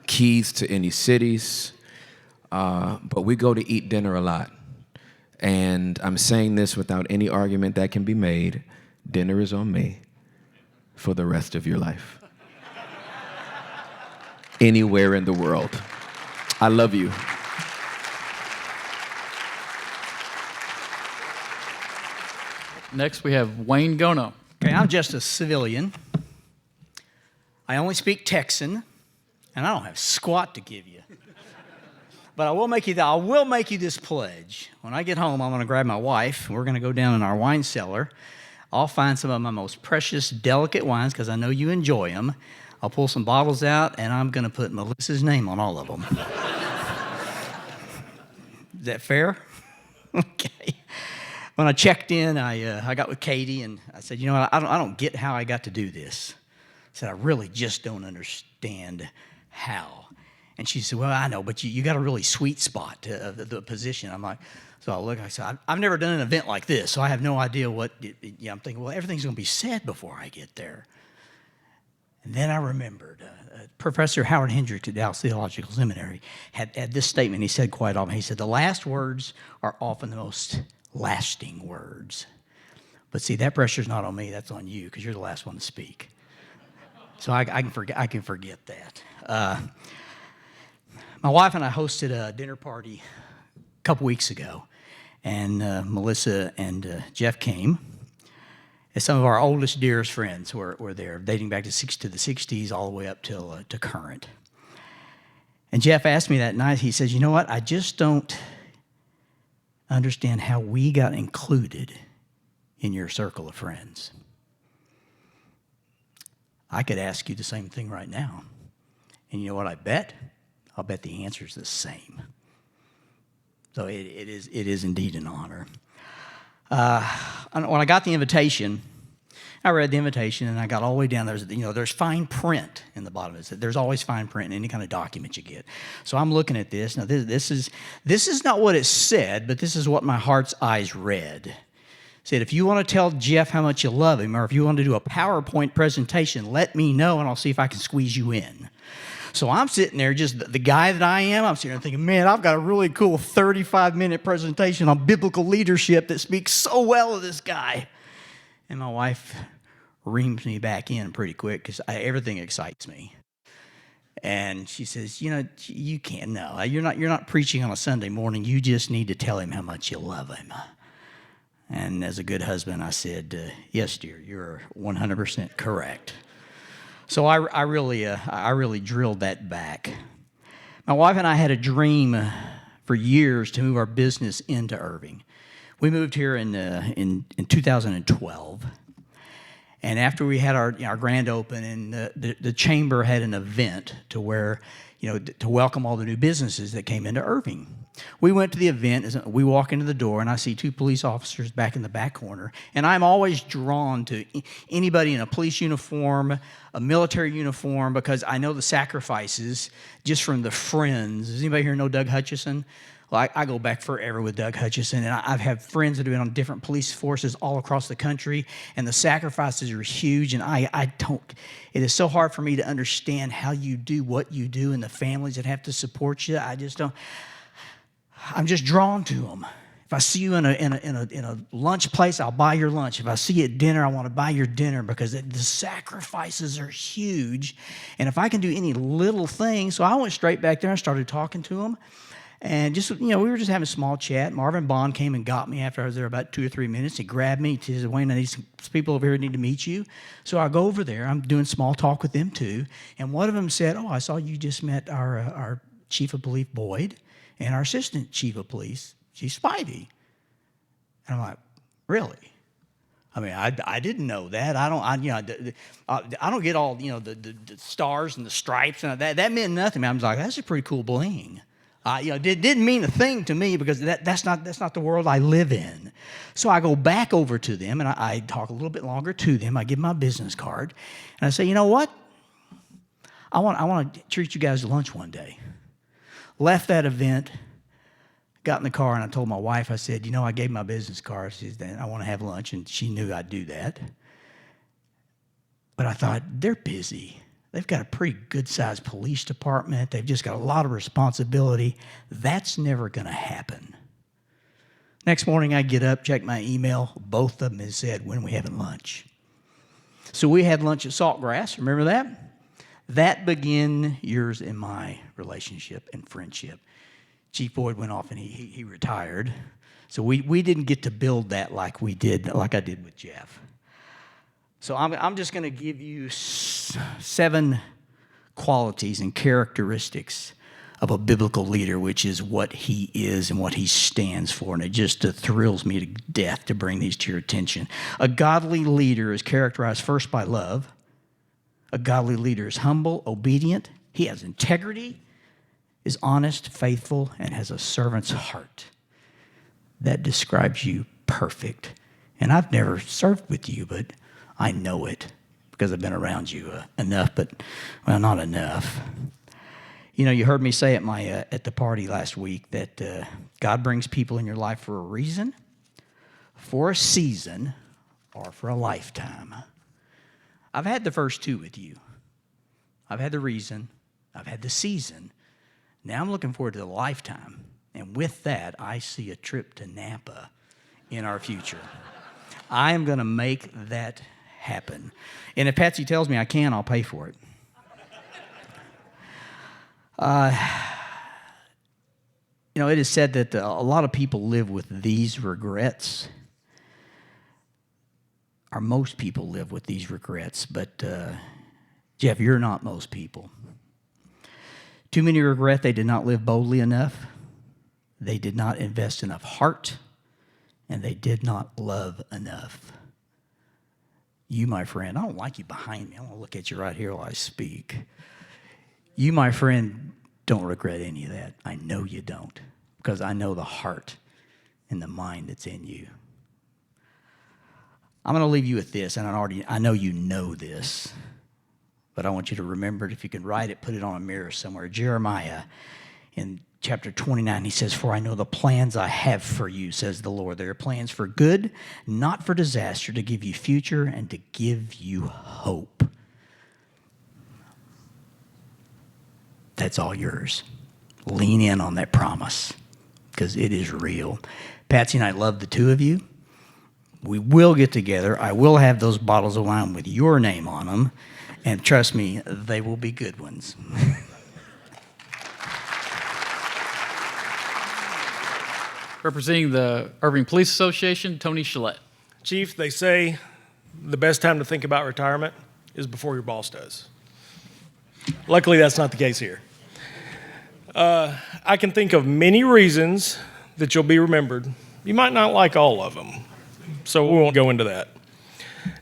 keys to any cities, but we go to eat dinner a lot. And I'm saying this without any argument that can be made. Dinner is on me for the rest of your life. Anywhere in the world. I love you. Next, we have Wayne Gono. Okay, I'm just a civilian. I only speak Texan, and I don't have squat to give you. But I will make you this pledge. When I get home, I'm going to grab my wife, and we're going to go down in our wine cellar. I'll find some of my most precious, delicate wines, because I know you enjoy them. I'll pull some bottles out, and I'm going to put Melissa's name on all of them. Is that fair? Okay. When I checked in, I got with Katie, and I said, you know what, I don't get how I got to do this. I said, I really just don't understand how. And she said, well, I know, but you got a really sweet spot to the position. I'm like, so I look, I said, I've never done an event like this, so I have no idea what, I'm thinking, well, everything's going to be said before I get there. And then I remembered, Professor Howard Hendricks at Dallas Theological Seminary had this statement. He said quite often, he said, the last words are often the most lasting words. But see, that pressure's not on me, that's on you, because you're the last one to speak. So I can forget that. My wife and I hosted a dinner party a couple weeks ago, and Melissa and Jeff came. And some of our oldest, dearest friends were there, dating back to the 60s all the way up till to current. And Jeff asked me that night, he says, you know what, I just don't understand how we got included in your circle of friends. I could ask you the same thing right now. And you know what I bet? I'll bet the answer is the same. So it is indeed an honor. When I got the invitation, I read the invitation and I got all the way down. There's fine print in the bottom of it. There's always fine print in any kind of document you get. So I'm looking at this. Now this is not what it said, but this is what my heart's eyes read. It said, if you want to tell Jeff how much you love him, or if you want to do a PowerPoint presentation, let me know and I'll see if I can squeeze you in. So I'm sitting there, just the guy that I am, I'm sitting there thinking, man, I've got a really cool 35-minute presentation on biblical leadership that speaks so well of this guy. And my wife reams me back in pretty quick because everything excites me. And she says, you know, you can't, no, you're not preaching on a Sunday morning. You just need to tell him how much you love him. And as a good husband, I said, yes, dear, you're 100% correct. So I really drilled that back. My wife and I had a dream for years to move our business into Irving. We moved here in 2012, and after we had our grand open, and the chamber had an event to where to welcome all the new businesses that came into Irving. We went to the event. We walk into the door, and I see 2 police officers back in the back corner. And I'm always drawn to anybody in a police uniform, a military uniform, because I know the sacrifices just from the friends. Does anybody here know Doug Hutchison? Well, I go back forever with Doug Hutchison, and I've had friends that have been on different police forces all across the country, and the sacrifices are huge, and it is so hard for me to understand how you do what you do and the families that have to support you. I'm just drawn to them. If I see you in a lunch place, I'll buy your lunch. If I see you at dinner, I want to buy your dinner because the sacrifices are huge. And if I can do any little thing, so I went straight back there and started talking to them. And we were just having a small chat. Marvin Bond came and got me after I was there about 2 or 3 minutes. He grabbed me. He said, Wayne, I need some people over here who need to meet you. So I go over there. I'm doing small talk with them too. And one of them said, I saw you just met our chief of police, Boyd, and our assistant chief of police, Chief Spivey. And I'm like, really? I mean, I didn't know that. I don't get all the stars and the stripes and that meant nothing. I was like, that's a pretty cool bling. It didn't mean a thing to me because that's not the world I live in. So I go back over to them and I talk a little bit longer to them. I give them my business card and I say, you know what? I want to treat you guys to lunch one day. Left that event, got in the car, and I told my wife, I said, I gave my business card. She said, I want to have lunch, and she knew I'd do that. But I thought, they're busy. They've got a pretty good-sized police department. They've just got a lot of responsibility. That's never going to happen. Next morning, I get up, check my email. Both of them had said, when are we having lunch? So we had lunch at Saltgrass. Remember that? That began yours and my relationship and friendship. Chief Boyd went off and he retired. So we didn't get to build that like I did with Jeff. So I'm just going to give you 7 qualities and characteristics of a biblical leader, which is what he is and what he stands for. And it just thrills me to death to bring these to your attention. A godly leader is characterized first by love. A godly leader is humble, obedient. He has integrity, is honest, faithful, and has a servant's heart. That describes you perfect. And I've never served with you, but I know it because I've been around you enough, but, well, not enough. You heard me say at the party last week that God brings people in your life for a reason, for a season, or for a lifetime. I've had the first 2 with you. I've had the reason. I've had the season. Now I'm looking forward to the lifetime. And with that, I see a trip to Napa in our future. I am going to make that happen. And if Patsy tells me I can, I'll pay for it. It is said that a lot of people live with these regrets. Or most people live with these regrets, but Jeff, you're not most people. Too many regret they did not live boldly enough, they did not invest enough heart, and they did not love enough. You, my friend, I don't like you behind me. I want to look at you right here while I speak. You, my friend, don't regret any of that. I know you don't, because I know the heart and the mind that's in you. I'm going to leave you with this, and I know you know this, but I want you to remember it. If you can write it, put it on a mirror somewhere. Jeremiah, in chapter 29, he says, "For I know the plans I have for you, says the Lord. They are plans for good, not for disaster, to give you future and to give you hope." That's all yours. Lean in on that promise, because it is real. Patsy and I love the 2 of you. We will get together. I will have those bottles of wine with your name on them. And trust me, they will be good ones. Representing the Irving Police Association, Tony Shillette. Chief, they say the best time to think about retirement is before your boss does. Luckily, that's not the case here. I can think of many reasons that you'll be remembered. You might not like all of them, so we won't go into that.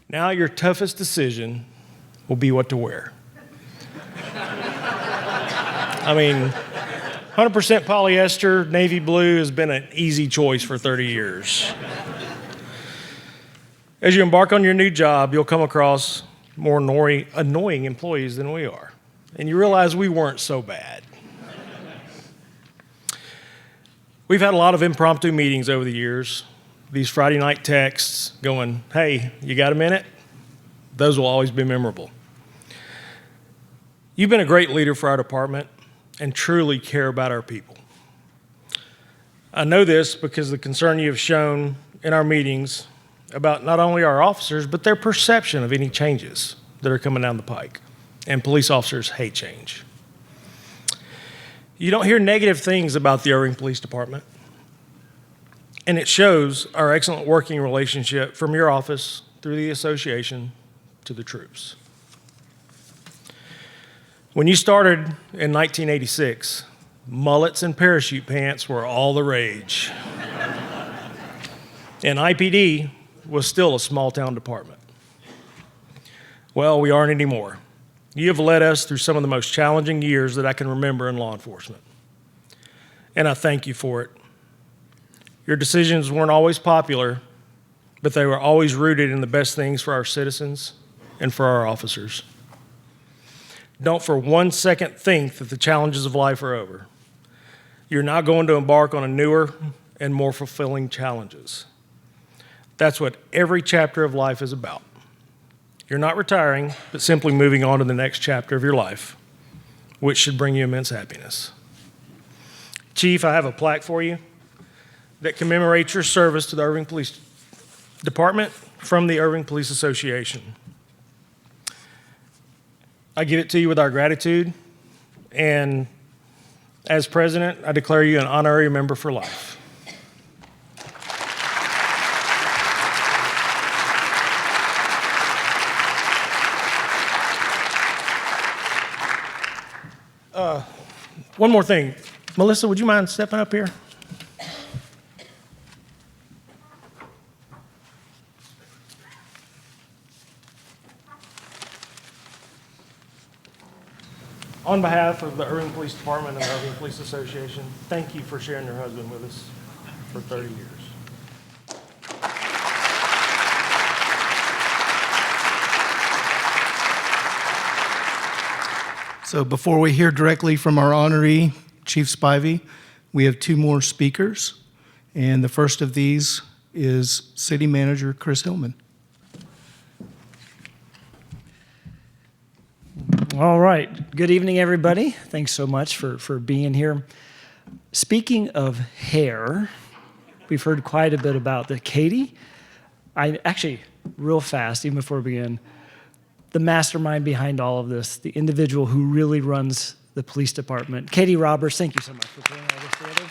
Now your toughest decision will be what to wear. I mean, 100% polyester, navy blue has been an easy choice for 30 years. As you embark on your new job, you'll come across more annoying employees than we are. And you realize we weren't so bad. We've had a lot of impromptu meetings over the years. These Friday night texts going, hey, you got a minute? Those will always be memorable. You've been a great leader for our department and truly care about our people. I know this because the concern you have shown in our meetings about not only our officers, but their perception of any changes that are coming down the pike. And police officers hate change. You don't hear negative things about the Irving Police Department. And it shows our excellent working relationship from your office through the association to the troops. When you started in 1986, mullets and parachute pants were all the rage. And IPD was still a small-town department. Well, we aren't anymore. You have led us through some of the most challenging years that I can remember in law enforcement. And I thank you for it. Your decisions weren't always popular, but they were always rooted in the best things for our citizens and for our officers. Don't for 1 second think that the challenges of life are over. You're now going to embark on a newer and more fulfilling challenges. That's what every chapter of life is about. You're not retiring, but simply moving on to the next chapter of your life, which should bring you immense happiness. Chief, I have a plaque for you that commemorates your service to the Irving Police Department from the Irving Police Association. I give it to you with our gratitude, and as president, I declare you an honorary member for life. One more thing. Melissa, would you mind stepping up here? On behalf of the Irving Police Department and the Irving Police Association, thank you for sharing your husband with us for 30 years. So before we hear directly from our honoree, Chief Spivey, we have 2 more speakers. And the first of these is City Manager Chris Hillman. All right. Good evening, everybody. Thanks so much for being here. Speaking of hair, we've heard quite a bit about that. Katie, I actually, real fast, even before we begin, the mastermind behind all of this, the individual who really runs the police department. Katie Roberts, thank you so much for putting all this together.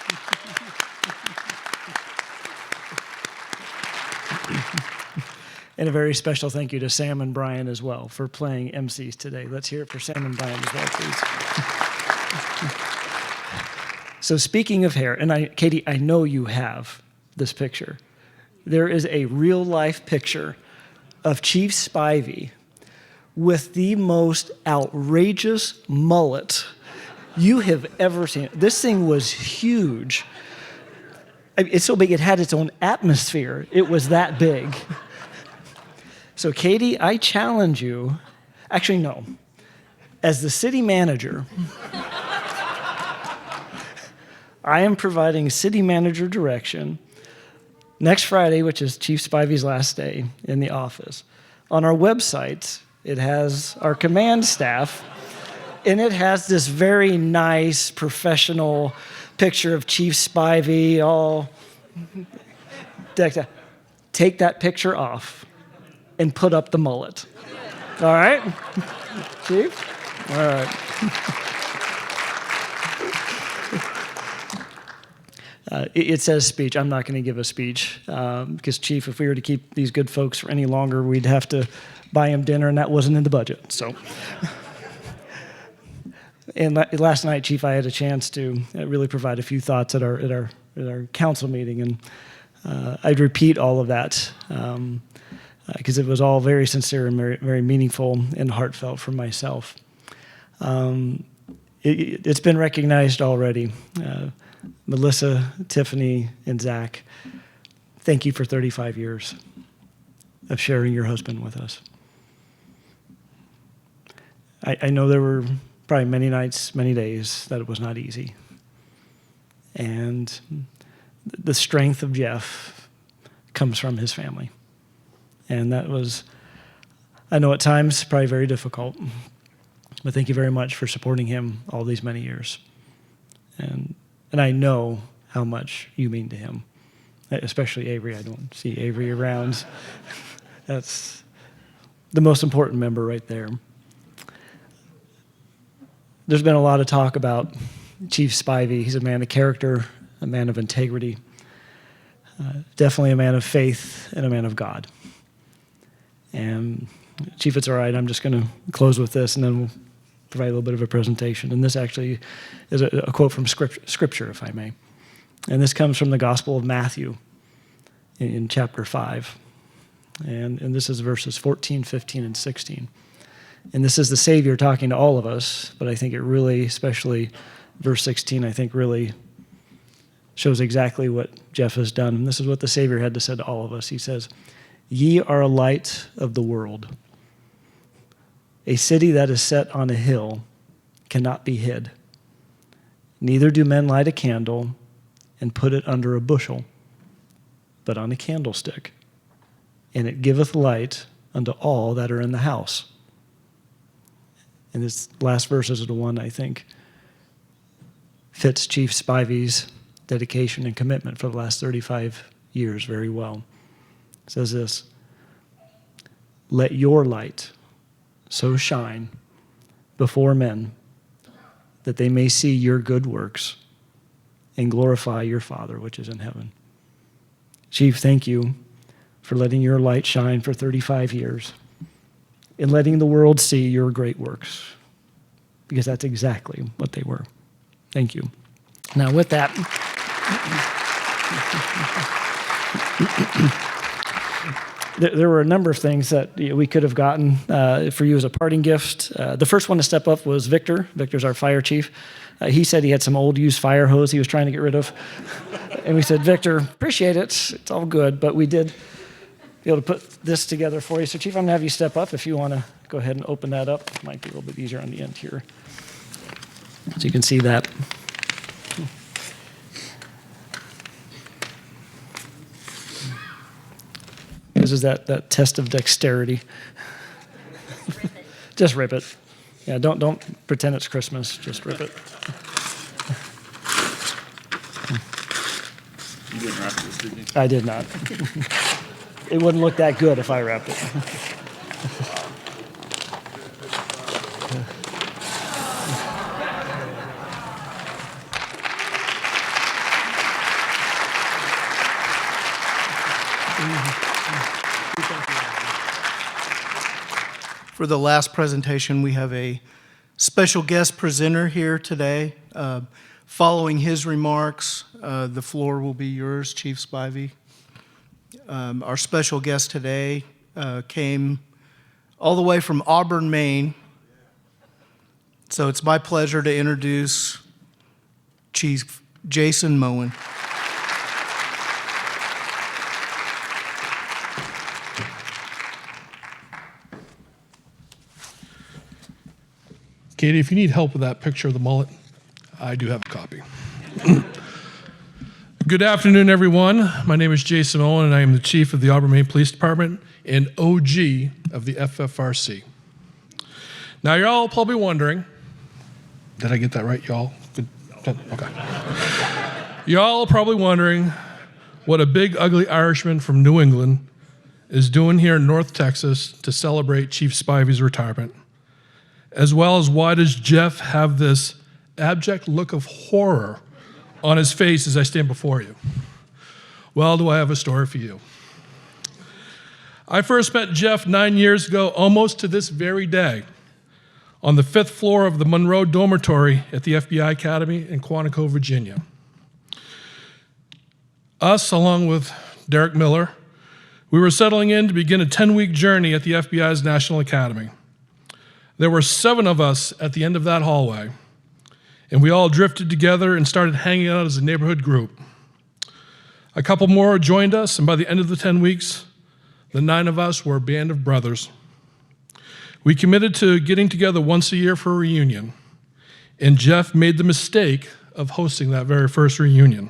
And a very special thank you to Sam and Brian as well for playing MCs today. Let's hear it for Sam and Brian as well, please. So speaking of hair, and Katie, I know you have this picture. There is a real-life picture of Chief Spivey with the most outrageous mullet you have ever seen. This thing was huge. It's so big it had its own atmosphere. It was that big. So Katie, I challenge you, actually no, as the city manager, I am providing city manager direction next Friday, which is Chief Spivey's last day in the office. On our website, it has our command staff, and it has this very nice, professional picture of Chief Spivey all decked out. Take that picture off and put up the mullet. All right? Chief? All right. It says speech. I'm not going to give a speech because, Chief, if we were to keep these good folks for any longer, we'd have to buy them dinner, and that wasn't in the budget. So, and last night, Chief, I had a chance to really provide a few thoughts at our council meeting, and I'd repeat all of that because it was all very sincere and very, very meaningful and heartfelt for myself. And It's been recognized already. Melissa, Tiffany, and Zach, thank you for 35 years of sharing your husband with us. I know there were probably many nights, many days that it was not easy. And the strength of Jeff comes from his family. And that was, I know at times, probably very difficult. But thank you very much for supporting him all these many years. And I know how much you mean to him, especially Avery. I don't see Avery around. That's the most important member right there. There's been a lot of talk about Chief Spivey. He's a man of character, a man of integrity, definitely a man of faith and a man of God. And Chief, it's all right. I'm just going to close with this, and then we'll provide a little bit of a presentation. And this actually is a quote from Scripture, if I may. And this comes from the Gospel of Matthew in chapter 5. And this is verses 14, 15, and 16. And this is the Savior talking to all of us, but I think it really, especially verse 16, I think really shows exactly what Jeff has done. And this is what the Savior had to say to all of us. He says, "Ye are a light of the world. A city that is set on a hill cannot be hid. Neither do men light a candle and put it under a bushel, but on a candlestick, and it giveth light unto all that are in the house." And this last verse is the one I think fits Chief Spivey's dedication and commitment for the last 35 years very well. It says this, "Let your light so shine before men that they may see your good works and glorify your Father which is in heaven." Chief, thank you for letting your light shine for 35 years and letting the world see your great works, because that's exactly what they were. Thank you. Now with that, there were a number of things that we could have gotten for you as a parting gift. The first one to step up was Victor. Victor's our fire chief. He said he had some old used fire hose he was trying to get rid of. And we said, "Victor, appreciate it. It's all good." But we did be able to put this together for you. So Chief, I'm going to have you step up if you want to go ahead and open that up. It might be a little bit easier on the end here. So you can see that. This is that test of dexterity. Just rip it. Yeah, don't pretend it's Christmas. Just rip it. You didn't wrap this, did you? I did not. It wouldn't look that good if I wrapped it. For the last presentation, we have a special guest presenter here today. Following his remarks, the floor will be yours, Chief Spivey. Our special guest today came all the way from Auburn, Maine. So it's my pleasure to introduce Chief Jason Moen. Katie, if you need help with that picture of the mullet, I do have a copy. Good afternoon, everyone. My name is Jason Moen, and I am the Chief of the Auburn, Maine Police Department and OG of the FFRC. Now, you're all probably wondering, did I get that right, y'all? Good. Okay. Y'all probably wondering what a big, ugly Irishman from New England is doing here in North Texas to celebrate Chief Spivey's retirement, as well as why does Jeff have this abject look of horror on his face as I stand before you? Well, do I have a story for you. I first met Jeff 9 years ago, almost to this very day, on the 5th floor of the Monroe Dormitory at the FBI Academy in Quantico, Virginia. Us, along with Derrick Miller, we were settling in to begin a 10-week journey at the FBI's National Academy. There were 7 of us at the end of that hallway, and we all drifted together and started hanging out as a neighborhood group. A couple more joined us, and by the end of the 10 weeks, the 9 of us were a band of brothers. We committed to getting together once a year for a reunion, and Jeff made the mistake of hosting that very first reunion,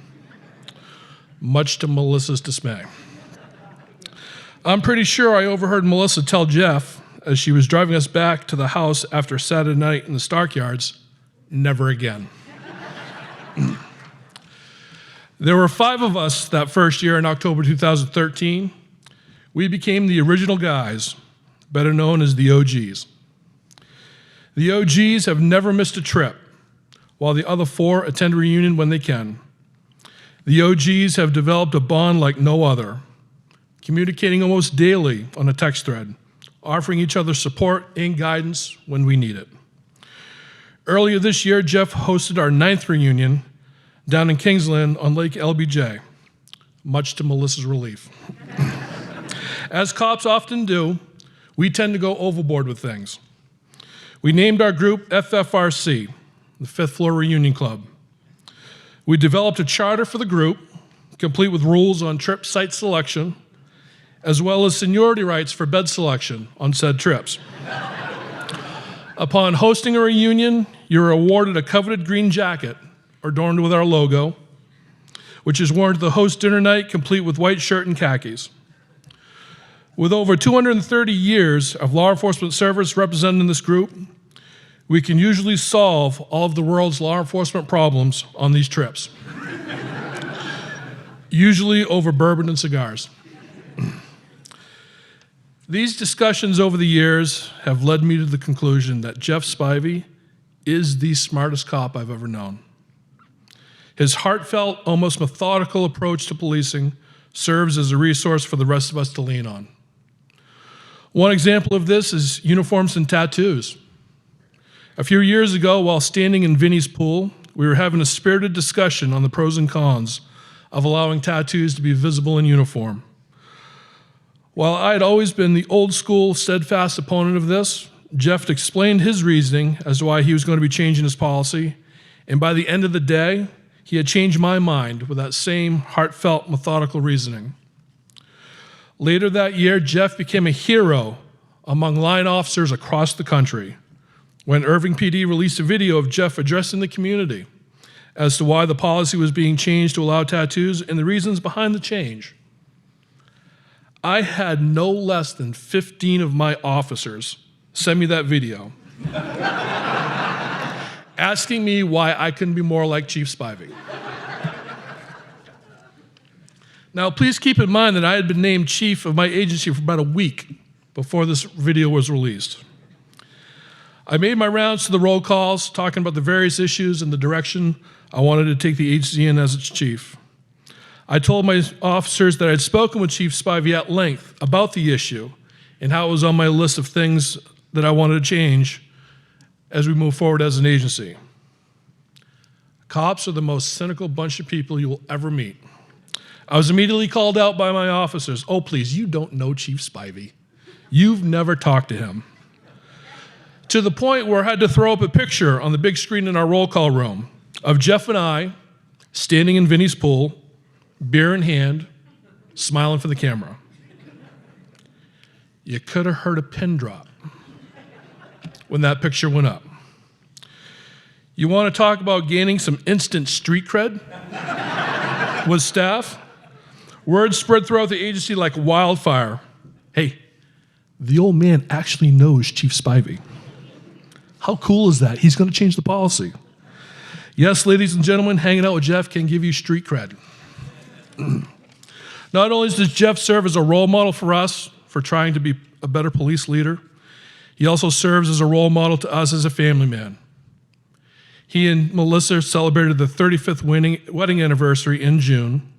much to Melissa's dismay. I'm pretty sure I overheard Melissa tell Jeff, as she was driving us back to the house after Saturday night in the Starkyards, never again. There were 5 of us that first year in October 2013. We became the original guys, better known as the OGs. The OGs have never missed a trip, while the other 4 attend a reunion when they can. The OGs have developed a bond like no other, communicating almost daily on a text thread, offering each other support and guidance when we need it. Earlier this year, Jeff hosted our 9th reunion down in Kingsland on Lake LBJ, much to Melissa's relief. As cops often do, we tend to go overboard with things. We named our group FFRC, the Fifth Floor Reunion Club. We developed a charter for the group, complete with rules on trip site selection, as well as seniority rights for bed selection on said trips. Upon hosting a reunion, you're awarded a coveted green jacket adorned with our logo, which is worn to the host dinner night, complete with white shirt and khakis. With over 230 years of law enforcement service represented in this group, we can usually solve all of the world's law enforcement problems on these trips, usually over bourbon and cigars. These discussions over the years have led me to the conclusion that Jeff Spivey is the smartest cop I've ever known. His heartfelt, almost methodical approach to policing serves as a resource for the rest of us to lean on. One example of this is uniforms and tattoos. A few years ago, while standing in Vinny's pool, we were having a spirited discussion on the pros and cons of allowing tattoos to be visible in uniform. While I had always been the old school, steadfast opponent of this, Jeff explained his reasoning as to why he was going to be changing his policy, and by the end of the day, he had changed my mind with that same heartfelt, methodical reasoning. Later that year, Jeff became a hero among line officers across the country when Irving PD released a video of Jeff addressing the community as to why the policy was being changed to allow tattoos and the reasons behind the change. I had no less than 15 of my officers send me that video asking me why I couldn't be more like Chief Spivey. Now, please keep in mind that I had been named chief of my agency for about a week before this video was released. I made my rounds to the roll calls, talking about the various issues and the direction I wanted to take the agency in as its chief. I told my officers that I'd spoken with Chief Spivey at length about the issue and how it was on my list of things that I wanted to change as we move forward as an agency. Cops are the most cynical bunch of people you will ever meet. I was immediately called out by my officers. Oh, please, you don't know Chief Spivey. You've never talked to him. To the point where I had to throw up a picture on the big screen in our roll call room of Jeff and I standing in Vinny's pool, beer in hand, smiling for the camera. You could have heard a pin drop when that picture went up. You want to talk about gaining some instant street cred with staff? Word spread throughout the agency like wildfire. Hey, the old man actually knows Chief Spivey. How cool is that? He's going to change the policy. Yes, ladies and gentlemen, hanging out with Jeff can give you street cred. Not only does Jeff serve as a role model for us for trying to be a better police leader, he also serves as a role model to us as a family man. He and Melissa celebrated the 35th wedding anniversary in June.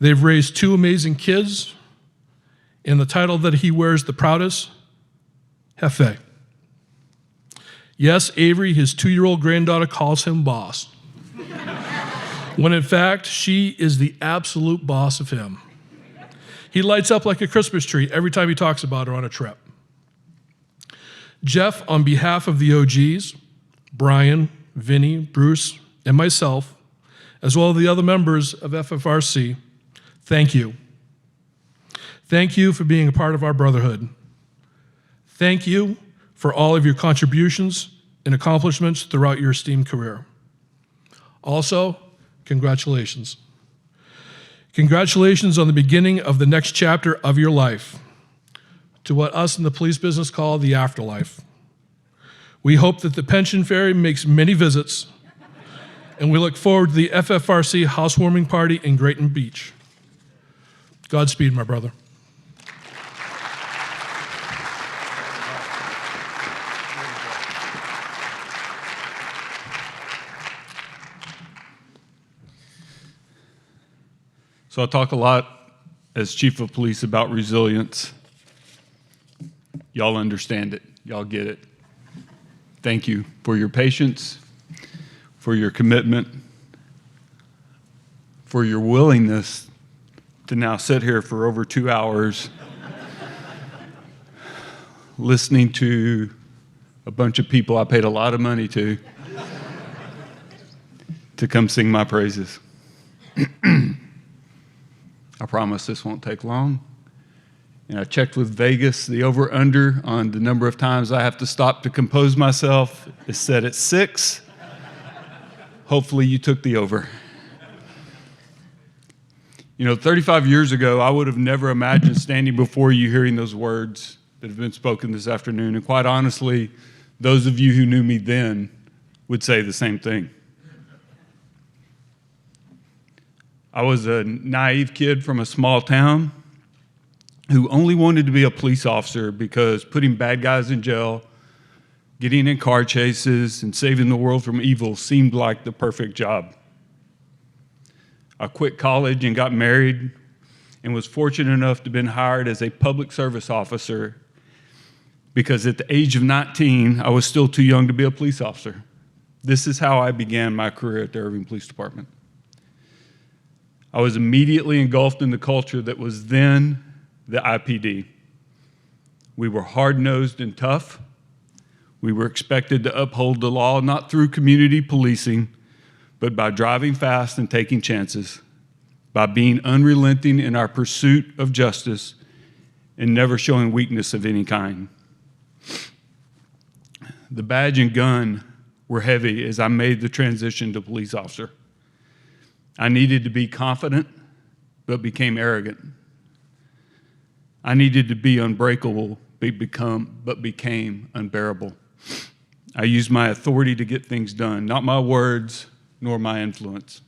They've raised 2 amazing kids, and the title that he wears the proudest, Jefe. Yes, Avery, his 2-year-old granddaughter, calls him boss, when in fact, she is the absolute boss of him. He lights up like a Christmas tree every time he talks about her on a trip. Jeff, on behalf of the OGs, Brian, Vinny, Bruce, and myself, as well as the other members of FFRC, thank you. Thank you for being a part of our brotherhood. Thank you for all of your contributions and accomplishments throughout your esteemed career. Also, congratulations. Congratulations on the beginning of the next chapter of your life, to what us in the police business call the afterlife. We hope that the pension fairy makes many visits, and we look forward to the FFRC housewarming party in Grayton Beach. Godspeed, my brother. So I talk a lot as chief of police about resilience. Y'all understand it. Y'all get it. Thank you for your patience, for your commitment, for your willingness to now sit here for over 2 hours listening to a bunch of people I paid a lot of money to come sing my praises. I promise this won't take long. And I checked with Vegas, the over-under on the number of times I have to stop to compose myself is set at 6. Hopefully you took the over. You know, 35 years ago, I would have never imagined standing before you hearing those words that have been spoken this afternoon. And quite honestly, those of you who knew me then would say the same thing. I was a naive kid from a small town who only wanted to be a police officer because putting bad guys in jail, getting in car chases, and saving the world from evil seemed like the perfect job. I quit college and got married and was fortunate enough to have been hired as a public service officer because at the age of 19, I was still too young to be a police officer. This is how I began my career at the Irving Police Department. I was immediately engulfed in the culture that was then the IPD. We were hard-nosed and tough. We were expected to uphold the law not through community policing, but by driving fast and taking chances, by being unrelenting in our pursuit of justice and never showing weakness of any kind. The badge and gun were heavy as I made the transition to police officer. I needed to be confident, but became arrogant. I needed to be unbreakable, but became unbearable. I used my authority to get things done, not my words nor my influence.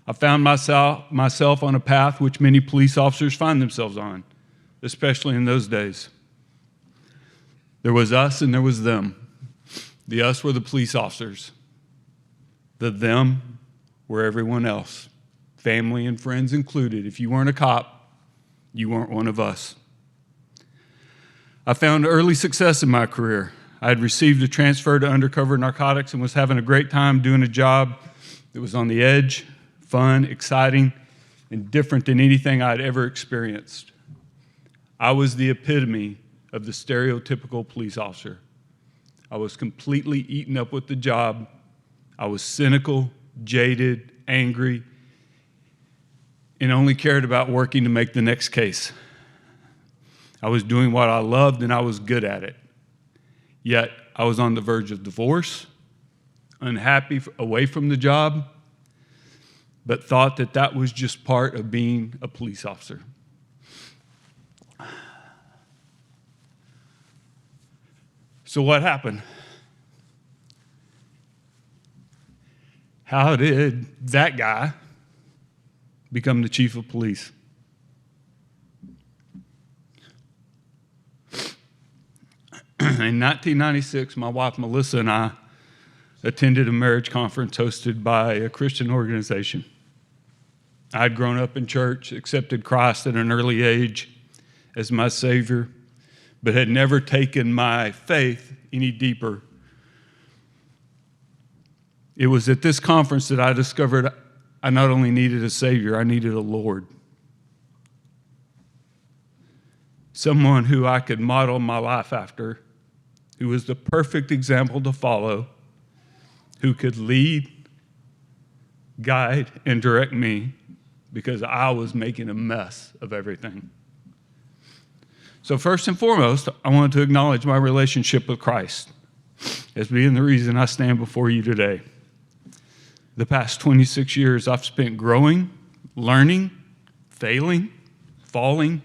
I found myself on a path which many police officers find themselves on, especially in those days. There was us and there was them. The us were the police officers. The them were everyone else, family and friends included. If you weren't a cop, you weren't one of us. I found early success in my career. I had received a transfer to undercover narcotics and was having a great time doing a job that was on the edge, fun, exciting, and different than anything I'd ever experienced. I was the epitome of the stereotypical police officer. I was completely eaten up with the job. I was cynical, jaded, angry, and only cared about working to make the next case. I was doing what I loved and I was good at it. Yet I was on the verge of divorce, unhappy away from the job, but thought that that was just part of being a police officer. So what happened? How did that guy become the chief of police? In 1996, my wife Melissa and I attended a marriage conference hosted by a Christian organization. I'd grown up in church, accepted Christ at an early age as my Savior, but had never taken my faith any deeper. It was at this conference that I discovered I not only needed a Savior, I needed a Lord. Someone who I could model my life after, who was the perfect example to follow, who could lead, guide, and direct me because I was making a mess of everything. So first and foremost, I want to acknowledge my relationship with Christ as being the reason I stand before you today. The past 26 years I've spent growing, learning, failing, falling,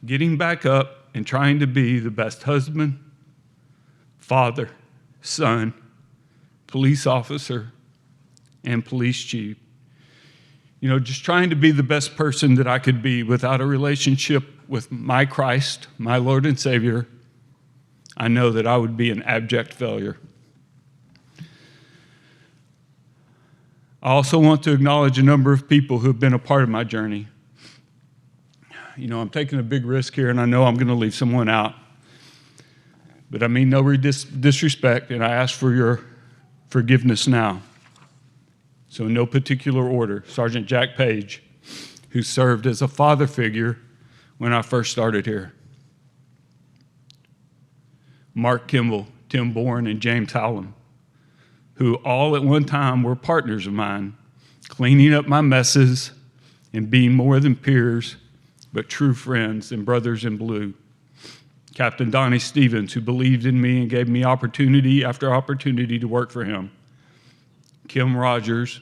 getting back up, and trying to be the best husband, father, son, police officer, and police chief. You know, just trying to be the best person that I could be without a relationship with my Christ, my Lord and Savior. I know that I would be an abject failure. I also want to acknowledge a number of people who have been a part of my journey. You know, I'm taking a big risk here, and I know I'm going to leave someone out. But I mean no disrespect, and I ask for your forgiveness now. So in no particular order, Sergeant Jack Page, who served as a father figure when I first started here. Mark Kimball, Tim Bourne, and James Hallam, who all at one time were partners of mine, cleaning up my messes and being more than peers, but true friends and brothers in blue. Captain Donnie Stevens, who believed in me and gave me opportunity after opportunity to work for him. Kim Rogers,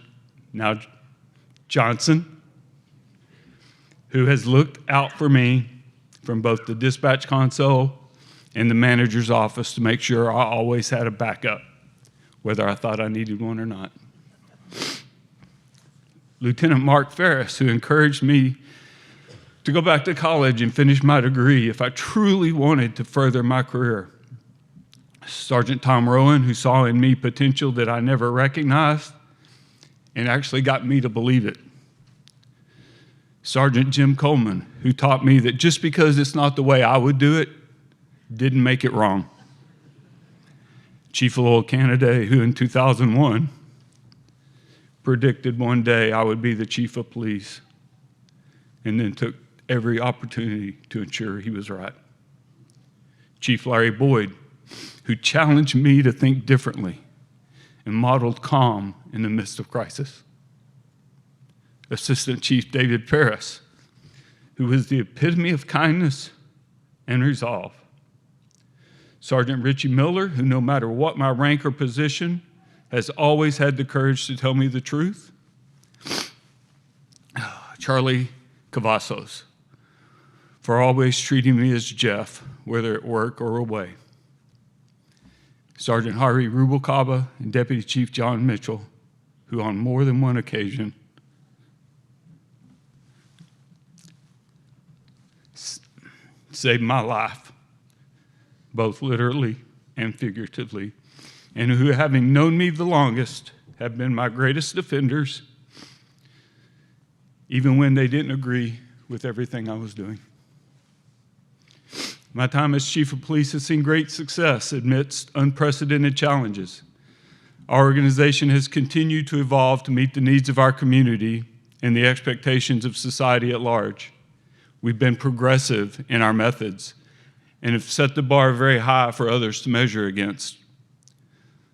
now Johnson, who has looked out for me from both the dispatch console and the manager's office to make sure I always had a backup, whether I thought I needed one or not. Lieutenant Mark Ferris, who encouraged me to go back to college and finish my degree if I truly wanted to further my career. Sergeant Tom Rowan, who saw in me potential that I never recognized and actually got me to believe it. Sergeant Jim Coleman, who taught me that just because it's not the way I would do it, didn't make it wrong. Chief Lowell Canaday, who in 2001 predicted one day I would be the chief of police, and then took every opportunity to ensure he was right. Chief Larry Boyd, who challenged me to think differently and modeled calm in the midst of crisis. Assistant Chief David Paris, who was the epitome of kindness and resolve. Sergeant Richie Miller, who no matter what my rank or position, has always had the courage to tell me the truth. Charlie Cavazos, for always treating me as Jeff, whether at work or away. Sergeant Harvey Rubalcaba and Deputy Chief John Mitchell, who on more than one occasion saved my life, both literally and figuratively, and who, having known me the longest, have been my greatest defenders, even when they didn't agree with everything I was doing. My time as Chief of Police has seen great success amidst unprecedented challenges. Our organization has continued to evolve to meet the needs of our community and the expectations of society at large. We've been progressive in our methods and have set the bar very high for others to measure against.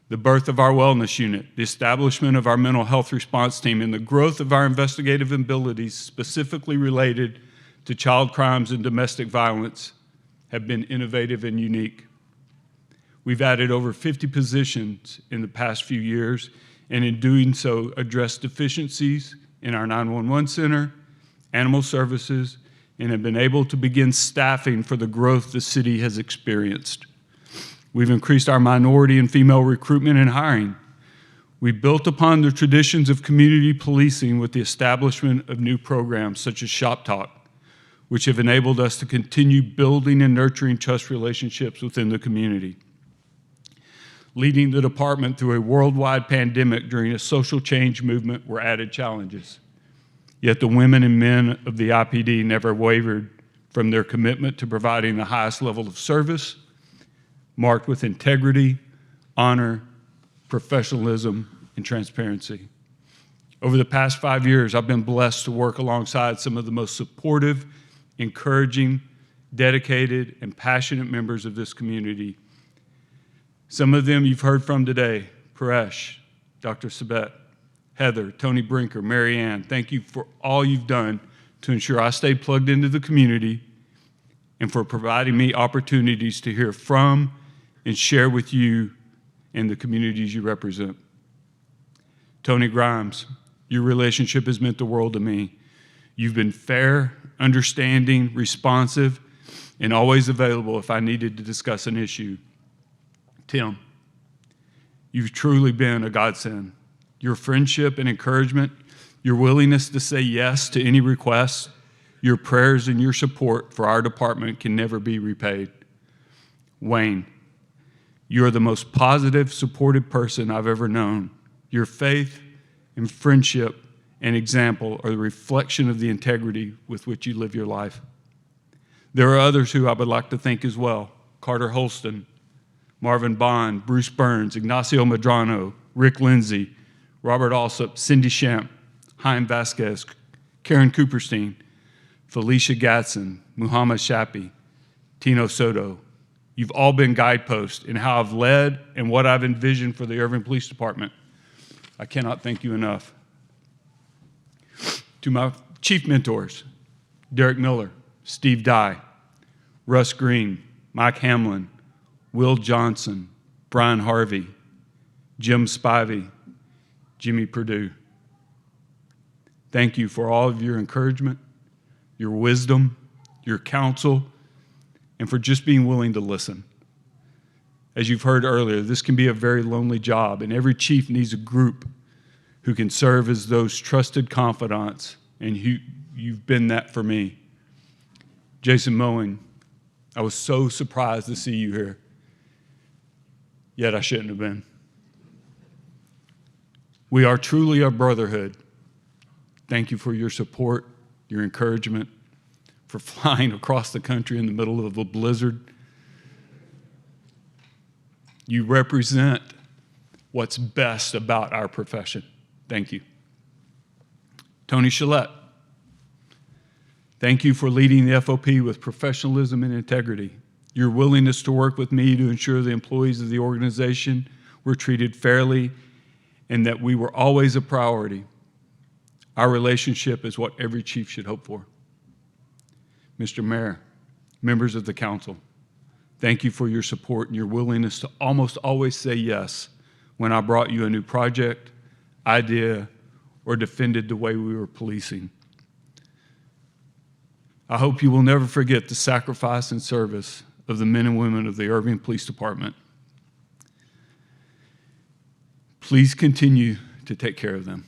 The birth of our wellness unit, the establishment of our mental health response team, and the growth of our investigative abilities specifically related to child crimes and domestic violence have been innovative and unique. We've added over 50 positions in the past few years, and in doing so, addressed deficiencies in our 911 center, animal services, and have been able to begin staffing for the growth the city has experienced. We've increased our minority and female recruitment and hiring. We've built upon the traditions of community policing with the establishment of new programs such as Shop Talk, which have enabled us to continue building and nurturing trust relationships within the community. Leading the department through a worldwide pandemic during a social change movement were added challenges. Yet the women and men of the IPD never wavered from their commitment to providing the highest level of service, marked with integrity, honor, professionalism, and transparency. Over the past 5 years, I've been blessed to work alongside some of the most supportive, encouraging, dedicated, and passionate members of this community. Some of them you've heard from today: Paresh, Dr. Sabet, Heather, Tony Brinker, Mary Ann, thank you for all you've done to ensure I stay plugged into the community and for providing me opportunities to hear from and share with you and the communities you represent. Tony Grimes, your relationship has meant the world to me. You've been fair, understanding, responsive, and always available if I needed to discuss an issue. Tim, you've truly been a godsend. Your friendship and encouragement, your willingness to say yes to any request, your prayers and your support for our department can never be repaid. Wayne, you are the most positive, supportive person I've ever known. Your faith and friendship and example are the reflection of the integrity with which you live your life. There are others who I would like to thank as well. Carter Holston, Marvin Bond, Bruce Burns, Ignacio Medrano, Rick Lindsay, Robert Alsop, Cindy Shamp, Chaim Vasquez, Karen Cooperstein, Felicia Gatson, Muhammad Shapi, Tino Soto. You've all been guideposts in how I've led and what I've envisioned for the Irving Police Department. I cannot thank you enough. To my chief mentors, Derrick Miller, Steve Dye, Russ Green, Mike Hamlin, Will Johnson, Brian Harvey, Jim Spivey, Jimmy Perdue. Thank you for all of your encouragement, your wisdom, your counsel, and for just being willing to listen. As you've heard earlier, this can be a very lonely job, and every chief needs a group who can serve as those trusted confidants, and you've been that for me. Jason Moen, I was so surprised to see you here, yet I shouldn't have been. We are truly a brotherhood. Thank you for your support, your encouragement, for flying across the country in the middle of a blizzard. You represent what's best about our profession. Thank you. Tony Shillette, thank you for leading the FOP with professionalism and integrity. Your willingness to work with me to ensure the employees of the organization were treated fairly and that we were always a priority. Our relationship is what every chief should hope for. Mr. Mayor, members of the council, thank you for your support and your willingness to almost always say yes when I brought you a new project, idea, or defended the way we were policing. I hope you will never forget the sacrifice and service of the men and women of the Irving Police Department. Please continue to take care of them.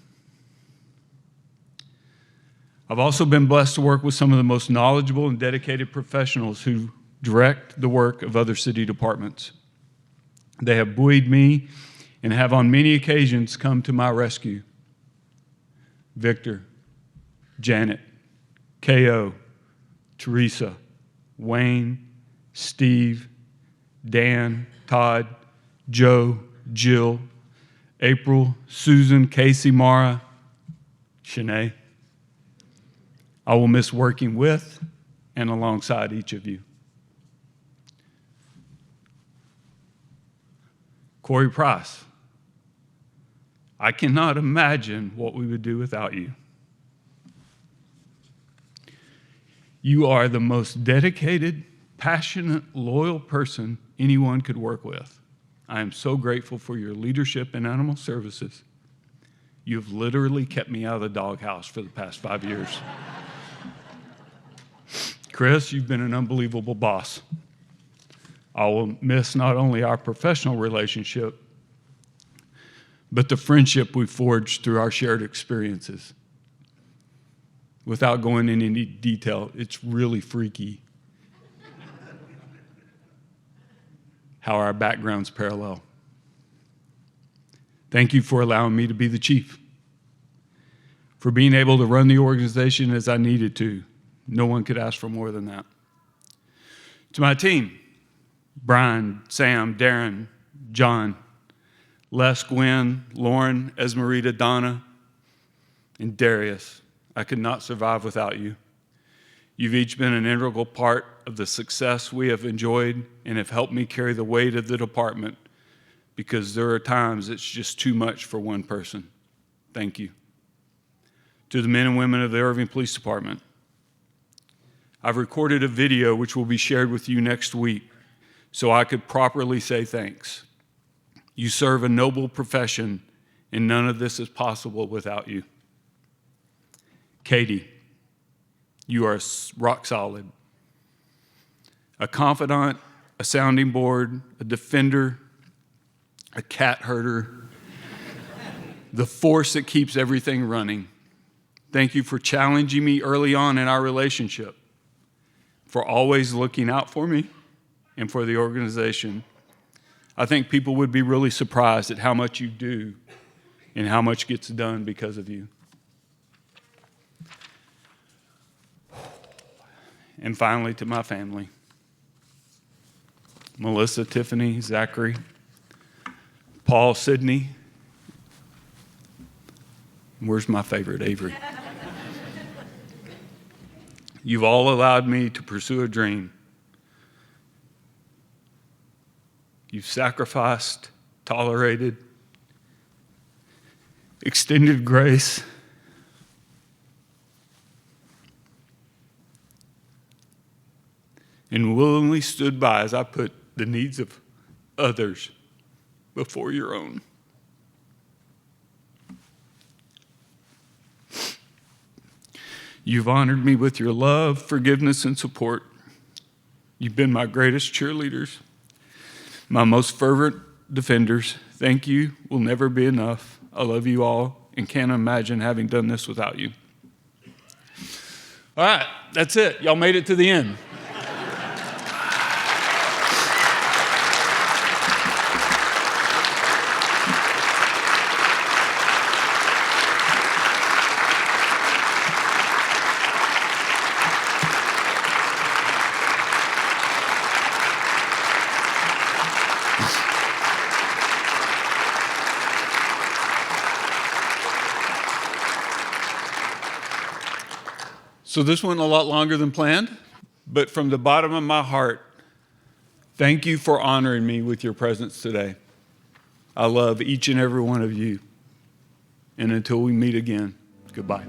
I've also been blessed to work with some of the most knowledgeable and dedicated professionals who direct the work of other city departments. They have buoyed me and have on many occasions come to my rescue. Victor, Janet, K.O., Teresa, Wayne, Steve, Dan, Todd, Joe, Jill, April, Susan, Casey, Mara, Shanae. I will miss working with and alongside each of you. Corey Price, I cannot imagine what we would do without you. You are the most dedicated, passionate, loyal person anyone could work with. I am so grateful for your leadership in animal services. You've literally kept me out of the doghouse for the past 5 years. Chris, you've been an unbelievable boss. I will miss not only our professional relationship, but the friendship we forged through our shared experiences. Without going into any detail, it's really freaky how our backgrounds parallel. Thank you for allowing me to be the chief, for being able to run the organization as I needed to. No one could ask for more than that. To my team, Brian, Sam, Darren, John, Les, Gwen, Lauren, Esmerita, Donna, and Darius, I could not survive without you. You've each been an integral part of the success we have enjoyed and have helped me carry the weight of the department because there are times it's just too much for one person. Thank you. To the men and women of the Irving Police Department, I've recorded a video which will be shared with you next week so I could properly say thanks. You serve a noble profession, and none of this is possible without you. Katie, you are rock solid. A confidant, a sounding board, a defender, a cat herder, the force that keeps everything running. Thank you for challenging me early on in our relationship, for always looking out for me and for the organization. I think people would be really surprised at how much you do and how much gets done because of you. And finally, to my family, Melissa, Tiffany, Zachary, Paul, Sydney. Where's my favorite, Avery? You've all allowed me to pursue a dream. You've sacrificed, tolerated, extended grace, and willingly stood by as I put the needs of others before your own. You've honored me with your love, forgiveness, and support. You've been my greatest cheerleaders, my most fervent defenders. Thank you will never be enough. I love you all and can't imagine having done this without you. All right, that's it. Y'all made it to the end. So this went a lot longer than planned, but from the bottom of my heart, thank you for honoring me with your presence today. I love each and every one of you. And until we meet again, goodbye.